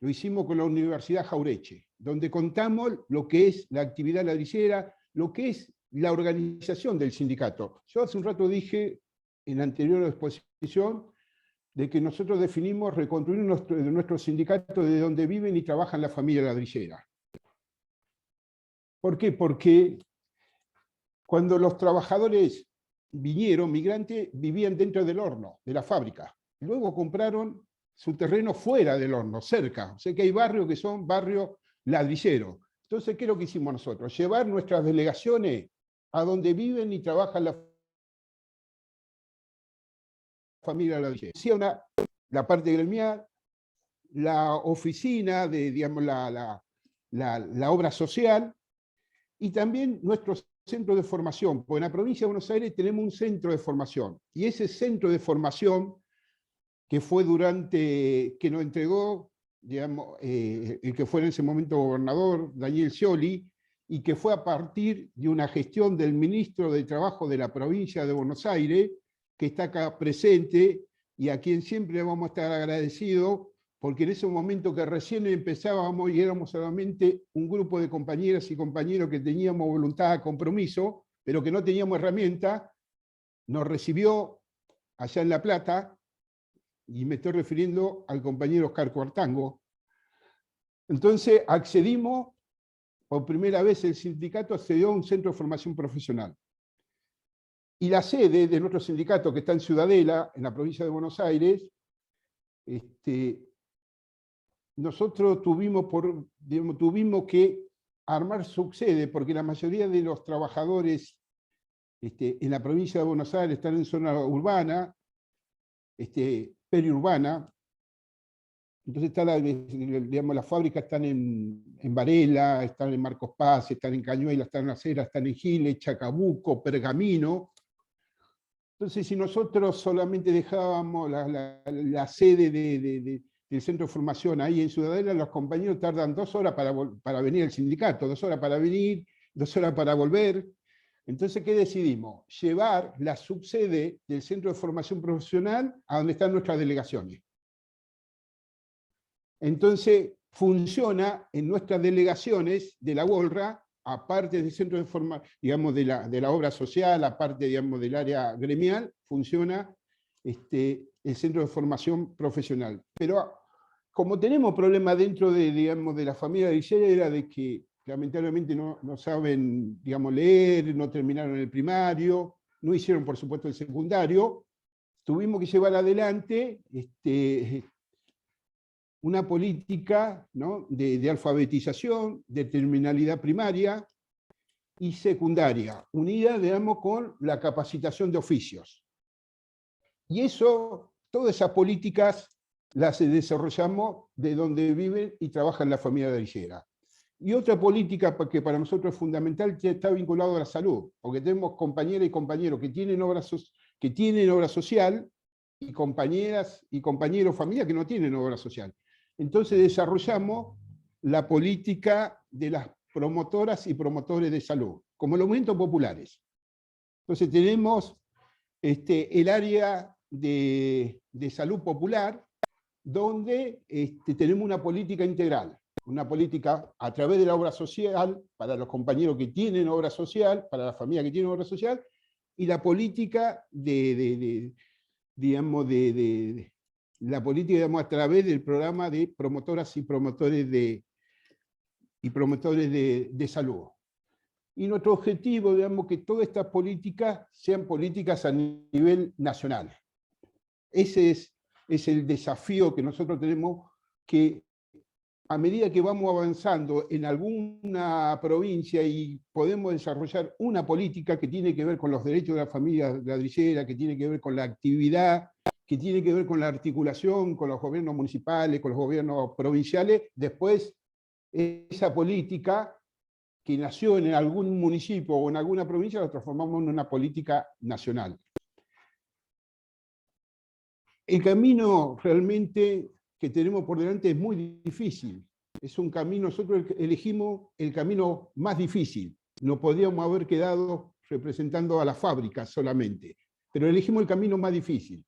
lo hicimos con la Universidad Jaureche, donde contamos lo que es la actividad ladrillera, lo que es la organización del sindicato. Yo hace un rato dije, en la anterior exposición, de que nosotros definimos reconstruir nuestro sindicato de donde viven y trabajan la familia ladrillera. ¿Por qué? Porque cuando los trabajadores vinieron, migrantes, vivían dentro del horno, de la fábrica. Luego compraron su terreno fuera del horno, cerca. O sea que hay barrios que son barrios ladrilleros. Entonces, ¿qué es lo que hicimos nosotros? Llevar nuestras delegaciones a donde viven y trabajan la familia ladrillera. Decía la parte gremial, la oficina de, digamos, la obra social, y también nuestros centros de formación, porque en la provincia de Buenos Aires tenemos un centro de formación, y ese centro de formación que fue que nos entregó, digamos, el que fue en ese momento gobernador, Daniel Scioli, y que fue a partir de una gestión del ministro de Trabajo de la provincia de Buenos Aires, que está acá presente, y a quien siempre vamos a estar agradecidos, porque en ese momento que recién empezábamos y éramos solamente un grupo de compañeras y compañeros que teníamos voluntad, compromiso, pero que no teníamos herramienta, nos recibió allá en La Plata, y me estoy refiriendo al compañero Oscar Cuartango. Entonces accedimos, por primera vez el sindicato accedió a un centro de formación profesional. Y la sede de nuestro sindicato, que está en Ciudadela, en la provincia de Buenos Aires, nosotros tuvimos que armar subsede, porque la mayoría de los trabajadores en la provincia de Buenos Aires están en zona urbana, periurbana. Entonces digamos, las fábricas están en Varela, están en Marcos Paz, están en Cañuelas, están en Las Heras, están en Giles, Chacabuco, Pergamino. Entonces, si nosotros solamente dejábamos la sede del centro de formación ahí en Ciudadela, los compañeros tardan 2 horas para venir al sindicato, 2 horas para venir, 2 horas para volver. Entonces, ¿qué decidimos? Llevar la subsede del centro de formación profesional a donde están nuestras delegaciones. Entonces, funciona en nuestras delegaciones de la UOLRA, aparte del centro de formación, digamos, de la obra social, aparte, digamos, del área gremial, funciona el centro de formación profesional. Pero como tenemos problemas dentro digamos, de la familia ladrillera, era de que lamentablemente no saben, digamos, leer, no terminaron el primario, no hicieron, por supuesto, el secundario, tuvimos que llevar adelante una política, ¿no?, de alfabetización, de terminalidad primaria y secundaria, unida, digamos, con la capacitación de oficios. Y eso, todas esas políticas las desarrollamos de donde viven y trabajan la familia ladrillera. Y otra política que para nosotros es fundamental, que está vinculado a la salud, porque tenemos compañeras y compañeros que tienen obra social, y compañeras y compañeros familia que no tienen obra social. Entonces desarrollamos la política de las promotoras y promotores de salud, como los movimientos populares. Entonces tenemos el área de salud popular, donde tenemos una política integral, una política a través de la obra social, para los compañeros que tienen obra social, para la familia que tiene obra social, y la política digamos, a través del programa de promotoras y promotores de salud. Y nuestro objetivo, digamos, que todas estas políticas sean políticas a nivel nacional. Ese es el desafío que nosotros tenemos, que a medida que vamos avanzando en alguna provincia y podemos desarrollar una política que tiene que ver con los derechos de la familia ladrillera, que tiene que ver con la actividad, que tiene que ver con la articulación con los gobiernos municipales, con los gobiernos provinciales, después esa política que nació en algún municipio o en alguna provincia la transformamos en una política nacional. El camino realmente que tenemos por delante es muy difícil. Es un camino, nosotros elegimos el camino más difícil. No podríamos haber quedado representando a las fábricas solamente, pero elegimos el camino más difícil.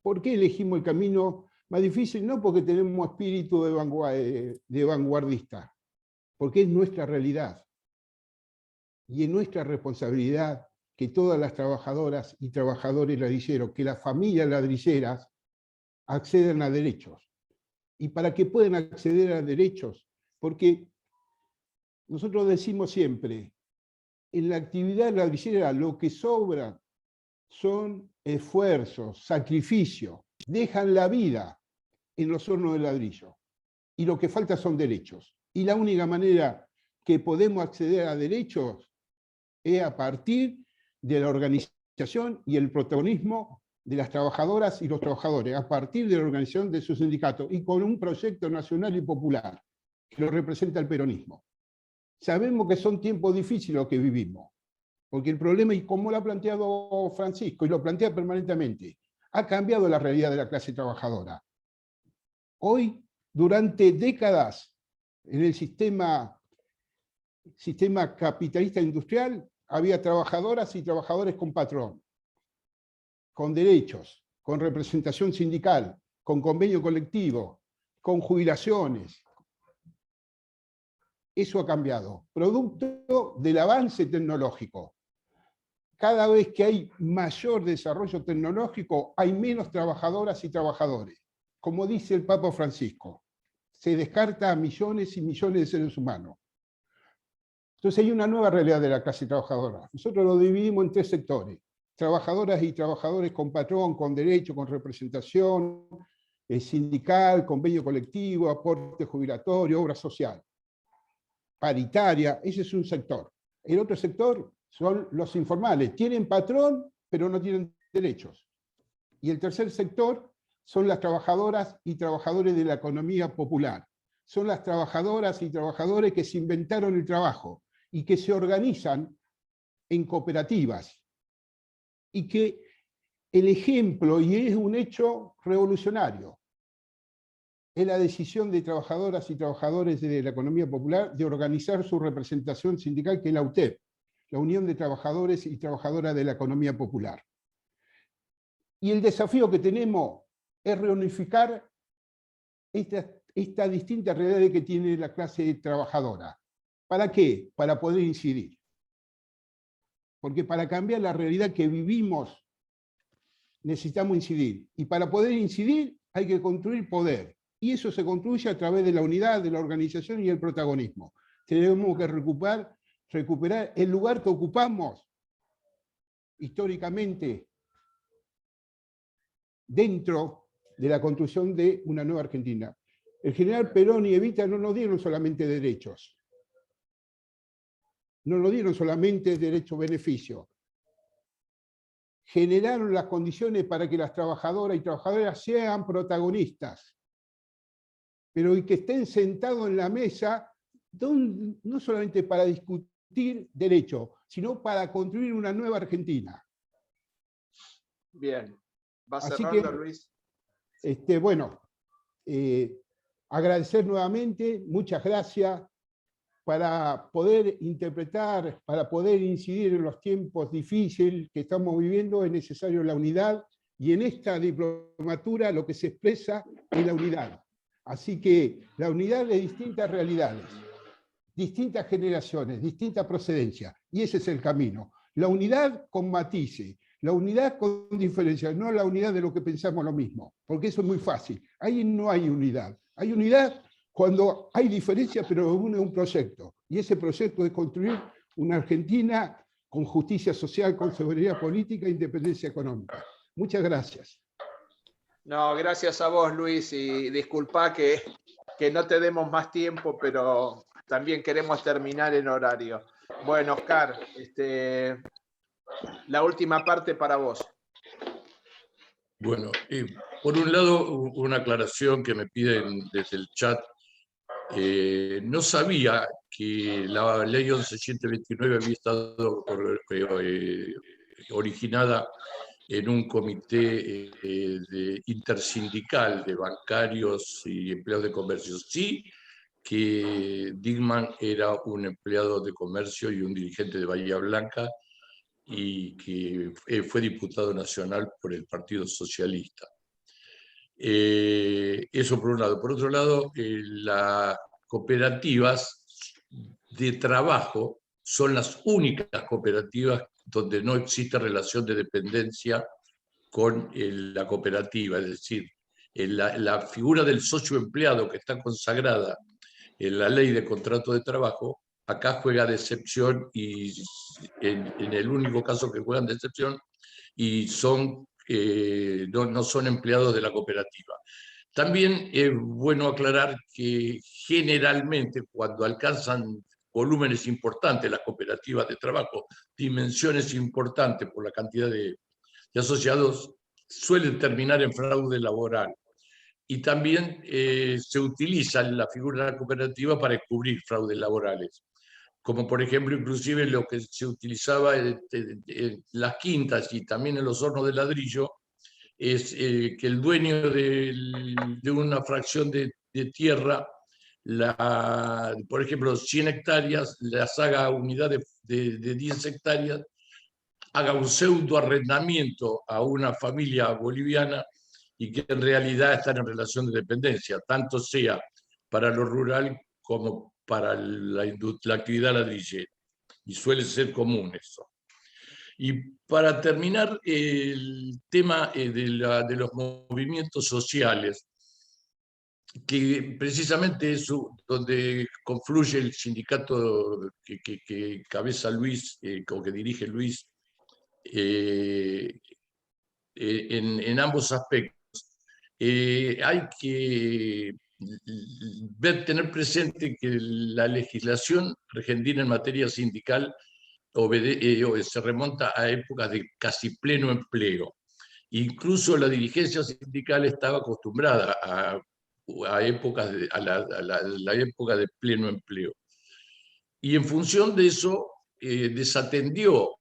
¿Por qué elegimos el camino más difícil? No porque tenemos espíritu de vanguardista, porque es nuestra realidad. Y es nuestra responsabilidad que todas las trabajadoras y trabajadores ladrilleros, que las familias ladrilleras accedan a derechos. Y para que puedan acceder a derechos, porque nosotros decimos siempre, en la actividad ladrillera lo que sobra son esfuerzos, sacrificios, dejan la vida en los hornos de ladrillo. Y lo que falta son derechos. Y la única manera que podemos acceder a derechos es a partir de la organización y el protagonismo de las trabajadoras y los trabajadores, a partir de la organización de sus sindicatos y con un proyecto nacional y popular que lo representa el peronismo. Sabemos que son tiempos difíciles los que vivimos, porque el problema, y como lo ha planteado Francisco, y lo plantea permanentemente, ha cambiado la realidad de la clase trabajadora. Hoy, durante décadas, en el sistema capitalista industrial, había trabajadoras y trabajadores con patrón, con derechos, con representación sindical, con convenio colectivo, con jubilaciones. Eso ha cambiado, producto del avance tecnológico. Cada vez que hay mayor desarrollo tecnológico, hay menos trabajadoras y trabajadores. Como dice el Papa Francisco, se descarta a millones y millones de seres humanos. Entonces hay una nueva realidad de la clase trabajadora. Nosotros lo dividimos en 3 sectores. Trabajadoras y trabajadores con patrón, con derecho, con representación sindical, convenio colectivo, aporte jubilatorio, obra social. Paritaria, ese es un sector. El otro sector son los informales. Tienen patrón, pero no tienen derechos. Y el tercer sector son las trabajadoras y trabajadores de la economía popular. Son las trabajadoras y trabajadores que se inventaron el trabajo y que se organizan en cooperativas. Y que el ejemplo, y es un hecho revolucionario, es la decisión de trabajadoras y trabajadores de la economía popular de organizar su representación sindical, que es la UTEP, la Unión de Trabajadores y Trabajadoras de la Economía Popular. Y el desafío que tenemos es reunificar esta distinta realidad que tiene la clase trabajadora. ¿Para qué? Para poder incidir. Porque para cambiar la realidad que vivimos necesitamos incidir. Y para poder incidir hay que construir poder. Y eso se construye a través de la unidad, de la organización y el protagonismo. Tenemos que recuperar el lugar que ocupamos históricamente dentro de la construcción de una nueva Argentina. El general Perón y Evita no nos dieron solamente derechos, no nos dieron solamente derecho-beneficio. Generaron las condiciones para que las trabajadoras y trabajadoras sean protagonistas, pero y que estén sentados en la mesa, no solamente para discutir derechos, sino para construir una nueva Argentina. Bien, va Así cerrando, que, Luis. Bueno, agradecer nuevamente, muchas gracias. Para poder interpretar, para poder incidir en los tiempos difíciles que estamos viviendo, es necesario la unidad, y en esta diplomatura lo que se expresa es la unidad. Así que la unidad de distintas realidades, distintas generaciones, distintas procedencias, y ese es el camino. La unidad con matices, la unidad con diferencias, no la unidad de lo que pensamos lo mismo, porque eso es muy fácil. Ahí no hay unidad. Hay unidad cuando hay diferencias, pero une un proyecto. Y ese proyecto es construir una Argentina con justicia social, con soberanía política e independencia económica. Muchas gracias. No, gracias a vos, Luis, y disculpa que que no te demos más tiempo, pero también queremos terminar en horario. Bueno, Oscar, la última parte para vos. Bueno, por un lado, una aclaración que me piden desde el chat. No sabía que la ley 11.729 había estado originada en un comité intersindical de bancarios y empleados de comercio. Sí, que Digman era un empleado de comercio y un dirigente de Bahía Blanca y que fue diputado nacional por el Partido Socialista. Eso por un lado. Por otro lado, las cooperativas de trabajo son las únicas cooperativas donde no existe relación de dependencia con la cooperativa. Es decir, la figura del socio empleado que está consagrada en la ley de contrato de trabajo, acá juega de excepción y en el único caso que juegan de excepción y son no son empleados de la cooperativa. También es bueno aclarar que generalmente cuando alcanzan volúmenes importantes las cooperativas de trabajo, dimensiones importantes por la cantidad de asociados, suelen terminar en fraude laboral. Y también se utiliza la figura de la cooperativa para cubrir fraudes laborales, como por ejemplo inclusive lo que se utilizaba en las quintas y también en los hornos de ladrillo, es que el dueño de una fracción de tierra, por ejemplo 100 hectáreas, las haga unidades de 10 hectáreas, haga un pseudo arrendamiento a una familia boliviana y que en realidad están en relación de dependencia, tanto sea para lo rural como para la actividad ladrillera. Y suele ser común eso. Y para terminar, el tema de los movimientos sociales, que precisamente es donde confluye el sindicato que cabeza Luis, o que dirige Luis, en ambos aspectos. Hay que tener presente que la legislación argentina en materia sindical se remonta a épocas de casi pleno empleo. Incluso la dirigencia sindical estaba acostumbrada a épocas la época de pleno empleo. Y en función de eso, desatendió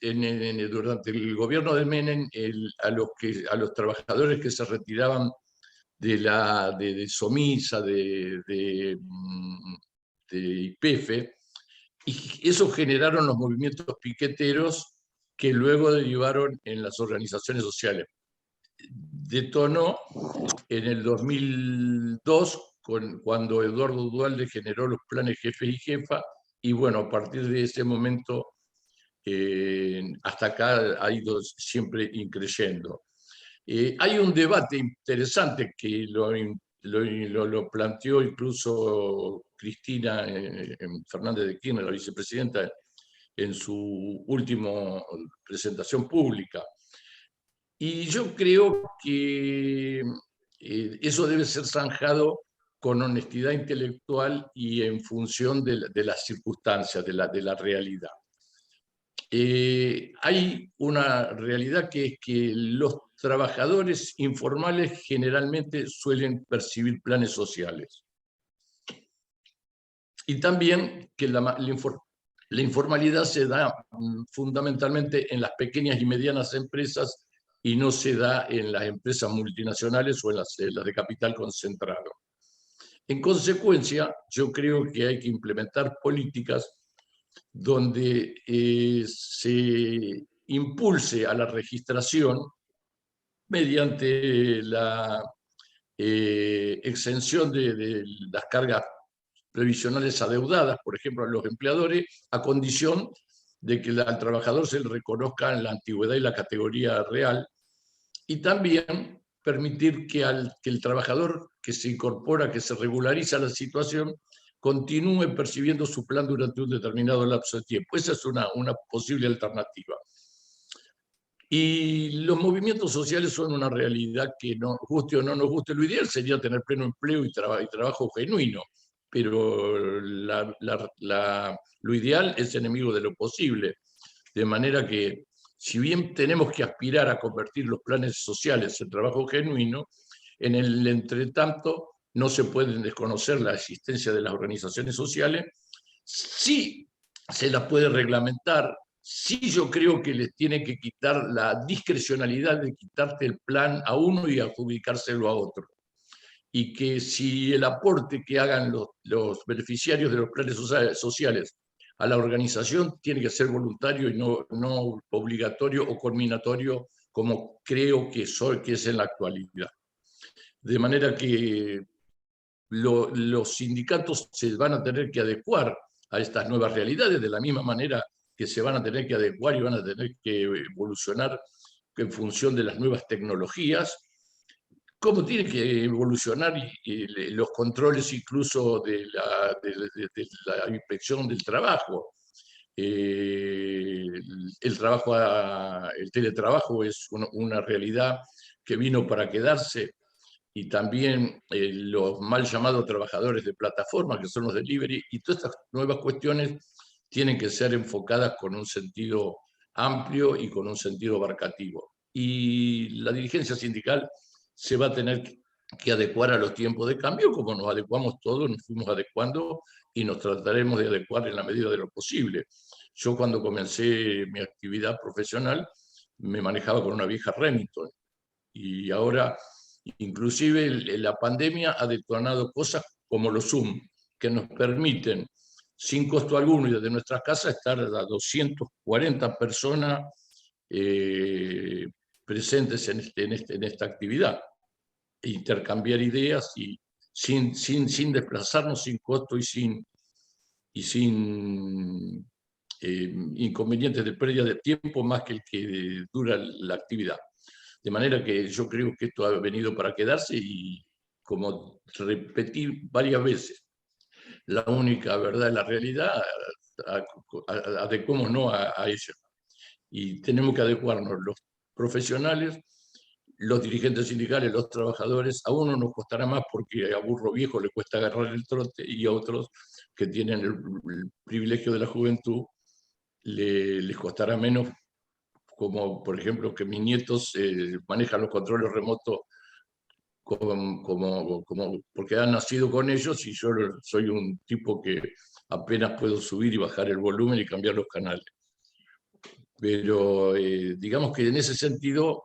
durante el gobierno de Menem a los trabajadores que se retiraban de SOMISA, de YPF, y eso generaron los movimientos piqueteros que luego derivaron en las organizaciones sociales. Detonó en el 2002 cuando Eduardo Duhalde generó los planes Jefe y Jefa, y bueno, a partir de ese momento hasta acá ha ido siempre increyendo. Hay un debate interesante que lo planteó incluso Cristina Fernández de Kirchner, la vicepresidenta, en su última presentación pública. Y yo creo que eso debe ser zanjado con honestidad intelectual y en función de las circunstancias, de la realidad. Hay una realidad que es que los trabajadores informales generalmente suelen percibir planes sociales. Y también que la informalidad se da fundamentalmente en las pequeñas y medianas empresas y no se da en las empresas multinacionales o en las de capital concentrado. En consecuencia, yo creo que hay que implementar políticas donde se impulse a la registración mediante la exención de las cargas previsionales adeudadas, por ejemplo, a los empleadores, a condición de que al trabajador se le reconozca la antigüedad y la categoría real, y también permitir que el trabajador que se incorpora, que se regulariza la situación, continúe percibiendo su plan durante un determinado lapso de tiempo. Esa es una posible alternativa. Y los movimientos sociales son una realidad que, no guste o no nos guste, lo ideal sería tener pleno empleo y trabajo genuino, pero lo ideal es enemigo de lo posible. De manera que, si bien tenemos que aspirar a convertir los planes sociales en trabajo genuino, en el entretanto no se puede desconocer la existencia de las organizaciones sociales. Sí se las puede reglamentar. Sí, yo creo que les tiene que quitar la discrecionalidad de quitarte el plan a uno y adjudicárselo a otro. Y que si el aporte que hagan los beneficiarios de los planes sociales a la organización tiene que ser voluntario y no obligatorio o combinatorio, como creo que es en la actualidad. De manera que los sindicatos se van a tener que adecuar a estas nuevas realidades de la misma manera que se van a tener que adecuar y van a tener que evolucionar en función de las nuevas tecnologías, como tiene que evolucionar los controles incluso de la inspección del trabajo. El teletrabajo es una realidad que vino para quedarse, y también los mal llamados trabajadores de plataforma, que son los delivery, y todas estas nuevas cuestiones tienen que ser enfocadas con un sentido amplio y con un sentido abarcativo. Y la dirigencia sindical se va a tener que adecuar a los tiempos de cambio, como nos adecuamos todos, nos fuimos adecuando y nos trataremos de adecuar en la medida de lo posible. Yo, cuando comencé mi actividad profesional, me manejaba con una vieja Remington, y ahora inclusive la pandemia ha detonado cosas como los Zoom, que nos permiten sin costo alguno y desde nuestras casas estar a 240 personas presentes en esta actividad, e intercambiar ideas y sin desplazarnos, sin costo y sin inconvenientes de pérdida de tiempo más que el que dura la actividad. De manera que yo creo que esto ha venido para quedarse, y, como repetí varias veces, la única verdad es la realidad, adecuémonos a ella. Y tenemos que adecuarnos los profesionales, los dirigentes sindicales, los trabajadores. A uno nos costará más porque a burro viejo le cuesta agarrar el trote, y a otros que tienen el privilegio de la juventud les costará menos, como por ejemplo que mis nietos manejan los controles remotos porque han nacido con ellos, y yo soy un tipo que apenas puedo subir y bajar el volumen y cambiar los canales. Pero digamos que en ese sentido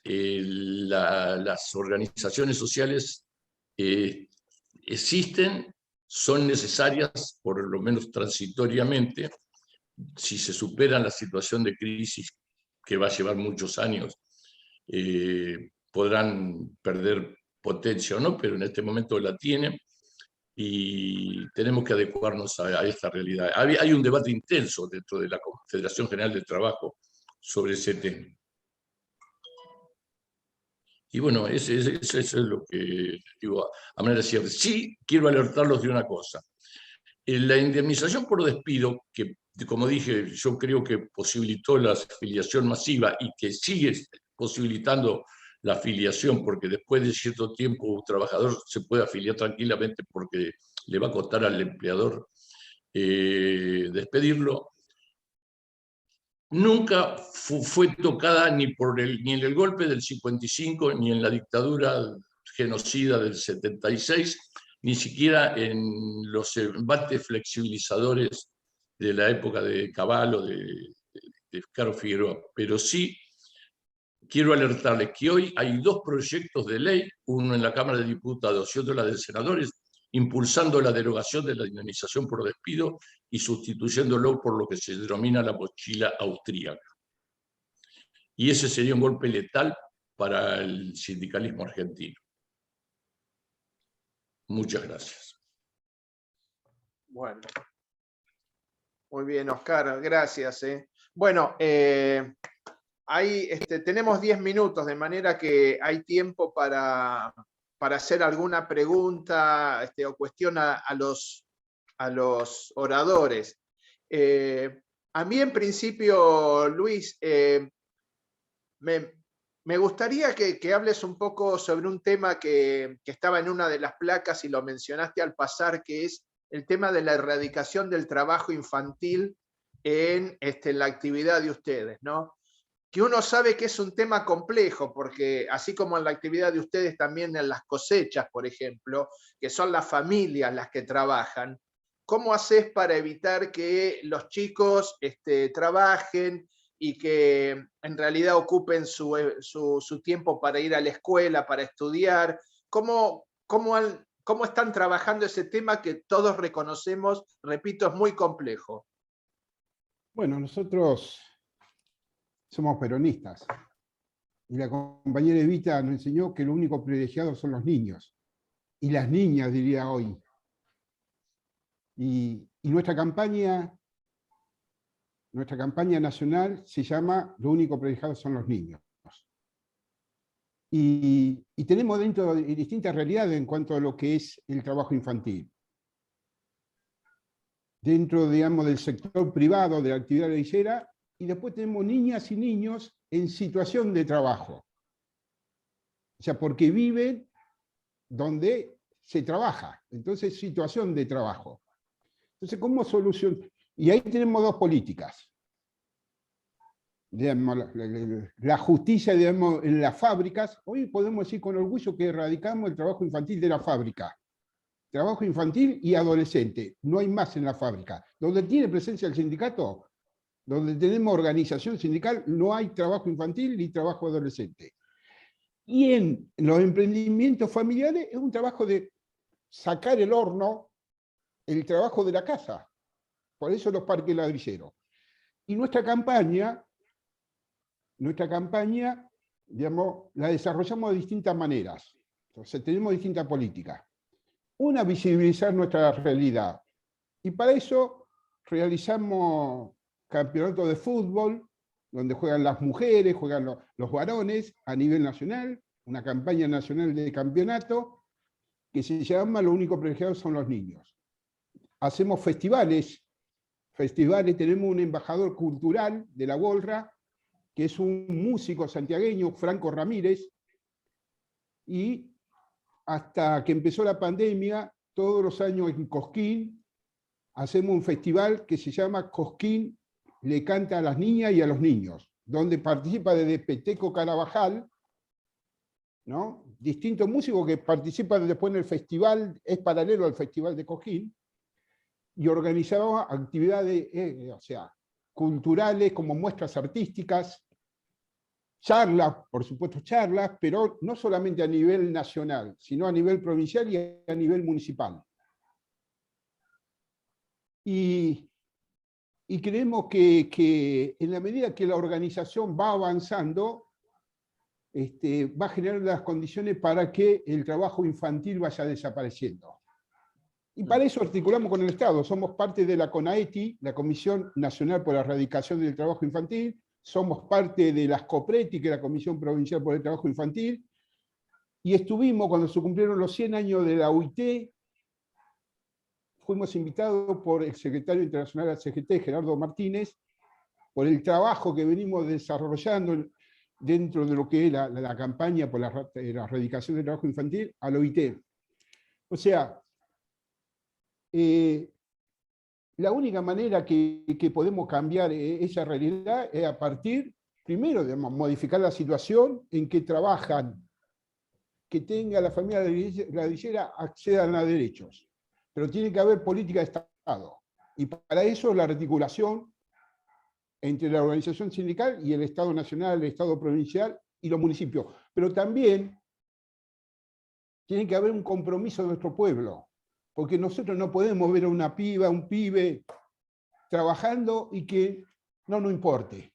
las organizaciones sociales existen, son necesarias, por lo menos transitoriamente. Si se supera la situación de crisis, que va a llevar muchos años, podrán perder potencia o no, pero en este momento la tienen, y tenemos que adecuarnos a esta realidad. Hay un debate intenso dentro de la Confederación General del Trabajo sobre ese tema. Y bueno, eso es lo que digo a manera de cierre. Sí, quiero alertarlos de una cosa. La indemnización por despido, que como dije, yo creo que posibilitó la afiliación masiva y que sigue posibilitando la afiliación, porque después de cierto tiempo un trabajador se puede afiliar tranquilamente porque le va a costar al empleador despedirlo. Nunca fue tocada ni en el golpe del 55, ni en la dictadura genocida del 76, ni siquiera en los embates flexibilizadores de la época de Cavallo, de Caro Figueroa. Pero sí quiero alertarles que hoy hay dos proyectos de ley, uno en la Cámara de Diputados y otro en la de Senadores, impulsando la derogación de la indemnización por despido y sustituyéndolo por lo que se denomina la mochila austríaca. Y ese sería un golpe letal para el sindicalismo argentino. Muchas gracias. Bueno. Muy bien, Oscar, gracias. Bueno, ahí tenemos 10 minutos, de manera que hay tiempo para hacer alguna pregunta o cuestión a los oradores. A mí, en principio, Luis, Me gustaría que hables un poco sobre un tema que estaba en una de las placas y lo mencionaste al pasar, que es el tema de la erradicación del trabajo infantil en la actividad de ustedes, ¿no? Que uno sabe que es un tema complejo, porque así como en la actividad de ustedes, también en las cosechas, por ejemplo, que son las familias las que trabajan, ¿cómo haces para evitar que los chicos trabajen y que en realidad ocupen su tiempo para ir a la escuela, para estudiar? ¿Cómo están trabajando ese tema que todos reconocemos, repito, es muy complejo? Bueno, nosotros somos peronistas y la compañera Evita nos enseñó que lo único privilegiado son los niños y las niñas, diría hoy. Y nuestra campaña nacional se llama Lo único privilegiado son los niños. Y tenemos dentro distintas realidades en cuanto a lo que es el trabajo infantil. Dentro, digamos, del sector privado de la actividad guerrillera, y después tenemos niñas y niños en situación de trabajo. O sea, porque viven donde se trabaja. Entonces, situación de trabajo. Entonces, ¿cómo solucionar? Y ahí tenemos dos políticas. Digamos, la justicia, digamos, en las fábricas. Hoy podemos decir con orgullo que erradicamos el trabajo infantil de la fábrica. Trabajo infantil y adolescente. No hay más en la fábrica. Donde tiene presencia el sindicato, donde tenemos organización sindical, no hay trabajo infantil ni trabajo adolescente. Y en los emprendimientos familiares es un trabajo de sacar el horno, el trabajo de la casa. Por eso los parques ladrilleros. Y nuestra campaña, digamos, la desarrollamos de distintas maneras. Entonces tenemos distintas políticas. Una, visibilizar nuestra realidad. Y para eso realizamos campeonatos de fútbol, donde juegan las mujeres, juegan los varones a nivel nacional, una campaña nacional de campeonato que se llama Lo único privilegiado son los niños. Hacemos festivales, tenemos un embajador cultural de la Bolra, que es un músico santiagueño, Franco Ramírez, y hasta que empezó la pandemia, todos los años en Cosquín, hacemos un festival que se llama Cosquín le canta a las niñas y a los niños, donde participa desde Peteco Carabajal, ¿no? Distintos músicos que participan después en el festival, es paralelo al Festival de Cosquín, y organizaba actividades culturales como muestras artísticas, charlas, por supuesto charlas, pero no solamente a nivel nacional, sino a nivel provincial y a nivel municipal. Y creemos que en la medida que la organización va avanzando, va a generar las condiciones para que el trabajo infantil vaya desapareciendo. Y para eso articulamos con el Estado. Somos parte de la CONAETI, la Comisión Nacional por la Erradicación del Trabajo Infantil, somos parte de las COPRETI, que es la Comisión Provincial por el Trabajo Infantil, y estuvimos, cuando se cumplieron los 100 años de la UIT, fuimos invitados por el secretario internacional de la CGT, Gerardo Martínez, por el trabajo que venimos desarrollando dentro de lo que es la campaña por la erradicación del trabajo infantil, a la OIT. O sea, la única manera que podemos cambiar esa realidad es a partir, primero, de modificar la situación en que trabajan, que tenga la familia ladrillera accedan a derechos. Pero tiene que haber política de Estado. Y para eso la articulación entre la organización sindical y el Estado nacional, el Estado provincial y los municipios. Pero también tiene que haber un compromiso de nuestro pueblo. Porque nosotros no podemos ver a una piba, un pibe trabajando y que no nos importe.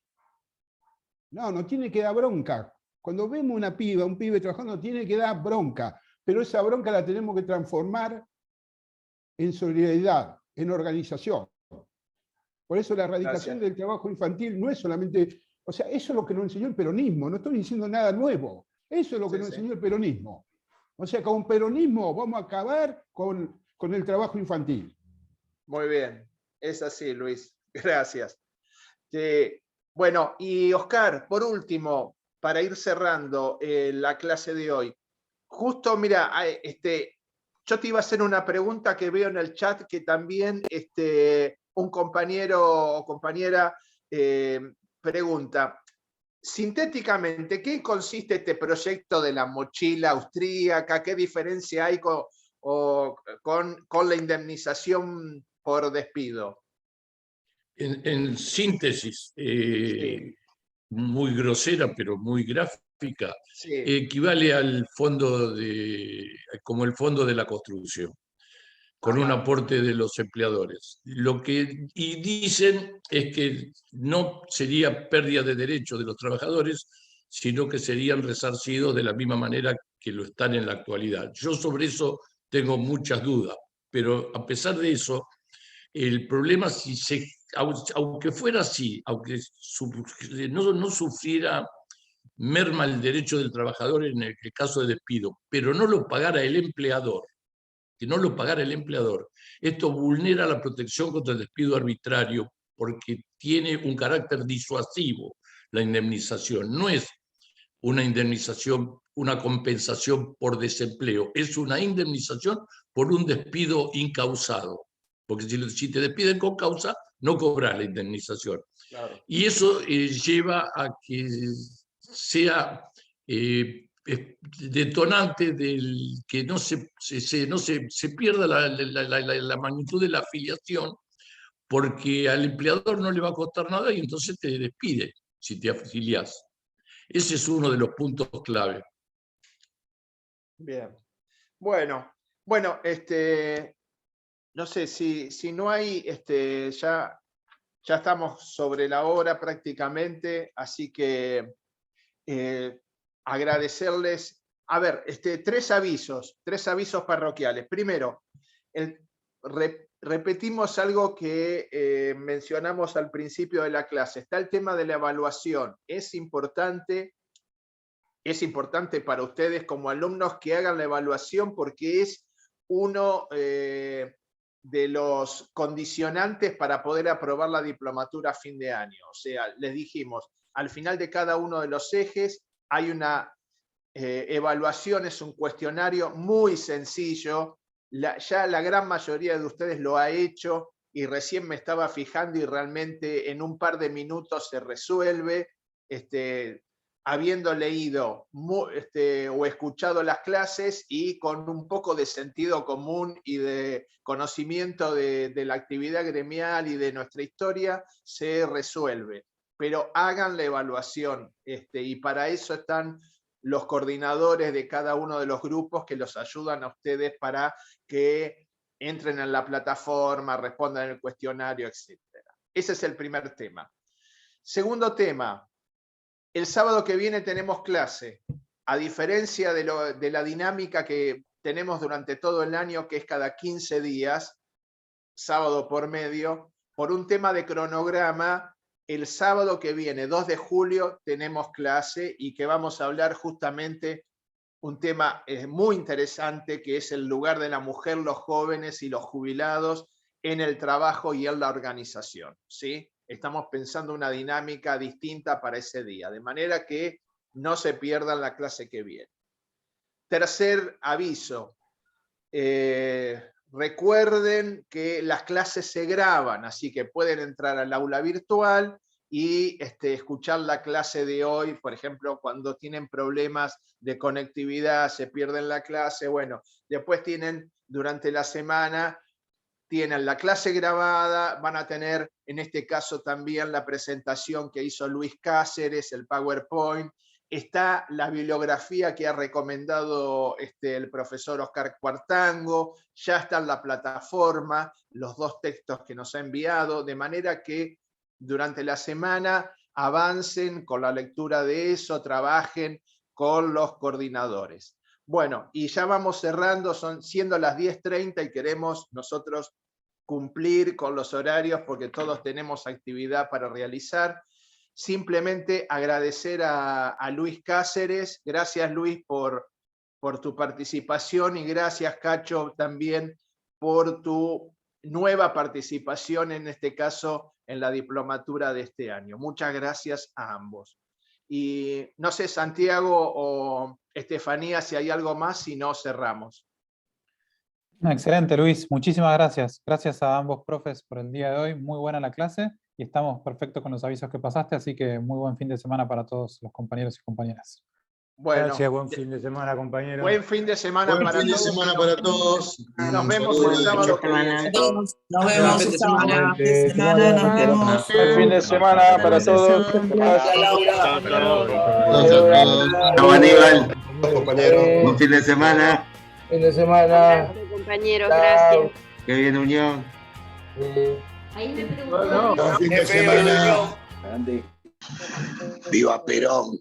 No tiene que dar bronca. Cuando vemos una piba, un pibe trabajando, tiene que dar bronca. Pero esa bronca la tenemos que transformar en solidaridad, en organización. Por eso la erradicación del trabajo infantil no es solamente... O sea, eso es lo que nos enseñó el peronismo. No estoy diciendo nada nuevo. Eso es lo que nos enseñó el peronismo. O sea, con peronismo vamos a acabar con el trabajo infantil. Muy bien, es así, Luis. Gracias. Bueno, y Oscar, por último, para ir cerrando la clase de hoy. Justo, mira, yo te iba a hacer una pregunta que veo en el chat que también un compañero o compañera pregunta. Sintéticamente, ¿qué consiste este proyecto de la mochila austríaca? ¿Qué diferencia hay con la indemnización por despido? En síntesis, Sí, muy grosera, pero muy gráfica, sí, equivale al fondo como el fondo de la construcción, con un ajá, aporte de los empleadores. Y dicen es que no sería pérdida de derechos de los trabajadores, sino que serían resarcidos de la misma manera que lo están en la actualidad. Yo sobre eso tengo muchas dudas, pero a pesar de eso, el problema, aunque fuera así, aunque no sufriera merma el derecho del trabajador en el caso de despido, pero no lo pagara el empleador, que no lo pagara el empleador, esto vulnera la protección contra el despido arbitrario porque tiene un carácter disuasivo la indemnización. No es una indemnización, una compensación por desempleo, es una indemnización por un despido incausado. Porque si te despiden con causa, no cobras la indemnización. claro. Y eso lleva a que sea detonante del que no se pierda la magnitud de la afiliación, porque al empleador no le va a costar nada y entonces te despide si te afilias. Ese es uno de los puntos clave. Bien. Bueno, no sé si no hay, ya estamos sobre la hora prácticamente, así que agradecerles. A ver, tres avisos parroquiales. Primero, repetimos algo que mencionamos al principio de la clase. Está el tema de la evaluación. Es importante para ustedes como alumnos que hagan la evaluación porque es uno de los condicionantes para poder aprobar la diplomatura a fin de año. O sea, les dijimos, al final de cada uno de los ejes hay una evaluación, es un cuestionario muy sencillo. Ya la gran mayoría de ustedes lo ha hecho y recién me estaba fijando y realmente en un par de minutos se resuelve. Habiendo leído o escuchado las clases y con un poco de sentido común y de conocimiento de la actividad gremial y de nuestra historia, se resuelve. Pero hagan la evaluación y para eso están los coordinadores de cada uno de los grupos que los ayudan a ustedes para que entren en la plataforma, respondan el cuestionario, etc. Ese es el primer tema. Segundo tema, el sábado que viene tenemos clase. A diferencia de la dinámica que tenemos durante todo el año, que es cada 15 días, sábado por medio, por un tema de cronograma, el sábado que viene, 2 de julio, tenemos clase y que vamos a hablar justamente un tema muy interesante, que es el lugar de la mujer, los jóvenes y los jubilados en el trabajo y en la organización, ¿sí? Estamos pensando una dinámica distinta para ese día, de manera que no se pierdan la clase que viene. Tercer aviso, recuerden que las clases se graban, así que pueden entrar al aula virtual y escuchar la clase de hoy, por ejemplo, cuando tienen problemas de conectividad, se pierden la clase, bueno, después tienen durante la semana, tienen la clase grabada, van a tener en este caso también la presentación que hizo Luis Cáceres, el PowerPoint, está la bibliografía que ha recomendado el profesor Oscar Cuartango, ya está en la plataforma, los 2 textos que nos ha enviado, de manera que durante la semana avancen con la lectura de eso, trabajen con los coordinadores. Bueno, y ya vamos cerrando, siendo las 10:30 y queremos nosotros cumplir con los horarios porque todos tenemos actividad para realizar. Simplemente agradecer a Luis Cáceres. Gracias, Luis, por tu participación y gracias, Cacho, también por tu nueva participación, en este caso, en la diplomatura de este año. Muchas gracias a ambos. Y no sé, Santiago o Estefanía, si hay algo más, si no, cerramos. Excelente, Luis. Muchísimas gracias. Gracias a ambos profes por el día de hoy. Muy buena la clase y estamos perfectos con los avisos que pasaste, así que muy buen fin de semana para todos los compañeros y compañeras. Bueno, Gracias, buen fin de semana, compañeros. buen fin de semana Buen para fin de todos. semana para todos. Nos Un vemos saludo el de sábado Nacho. que viene. Nos vemos esta semana. Igualmente, que Semana, vaya nos bien. vemos. Buen fin de semana para todos. Gracias, Laura. Chao, Aníbal. Compañeros. Buen fin de semana. Fin de semana. Compañeros, gracias. Que viene Unión. Buen fin de semana. Viva Perón.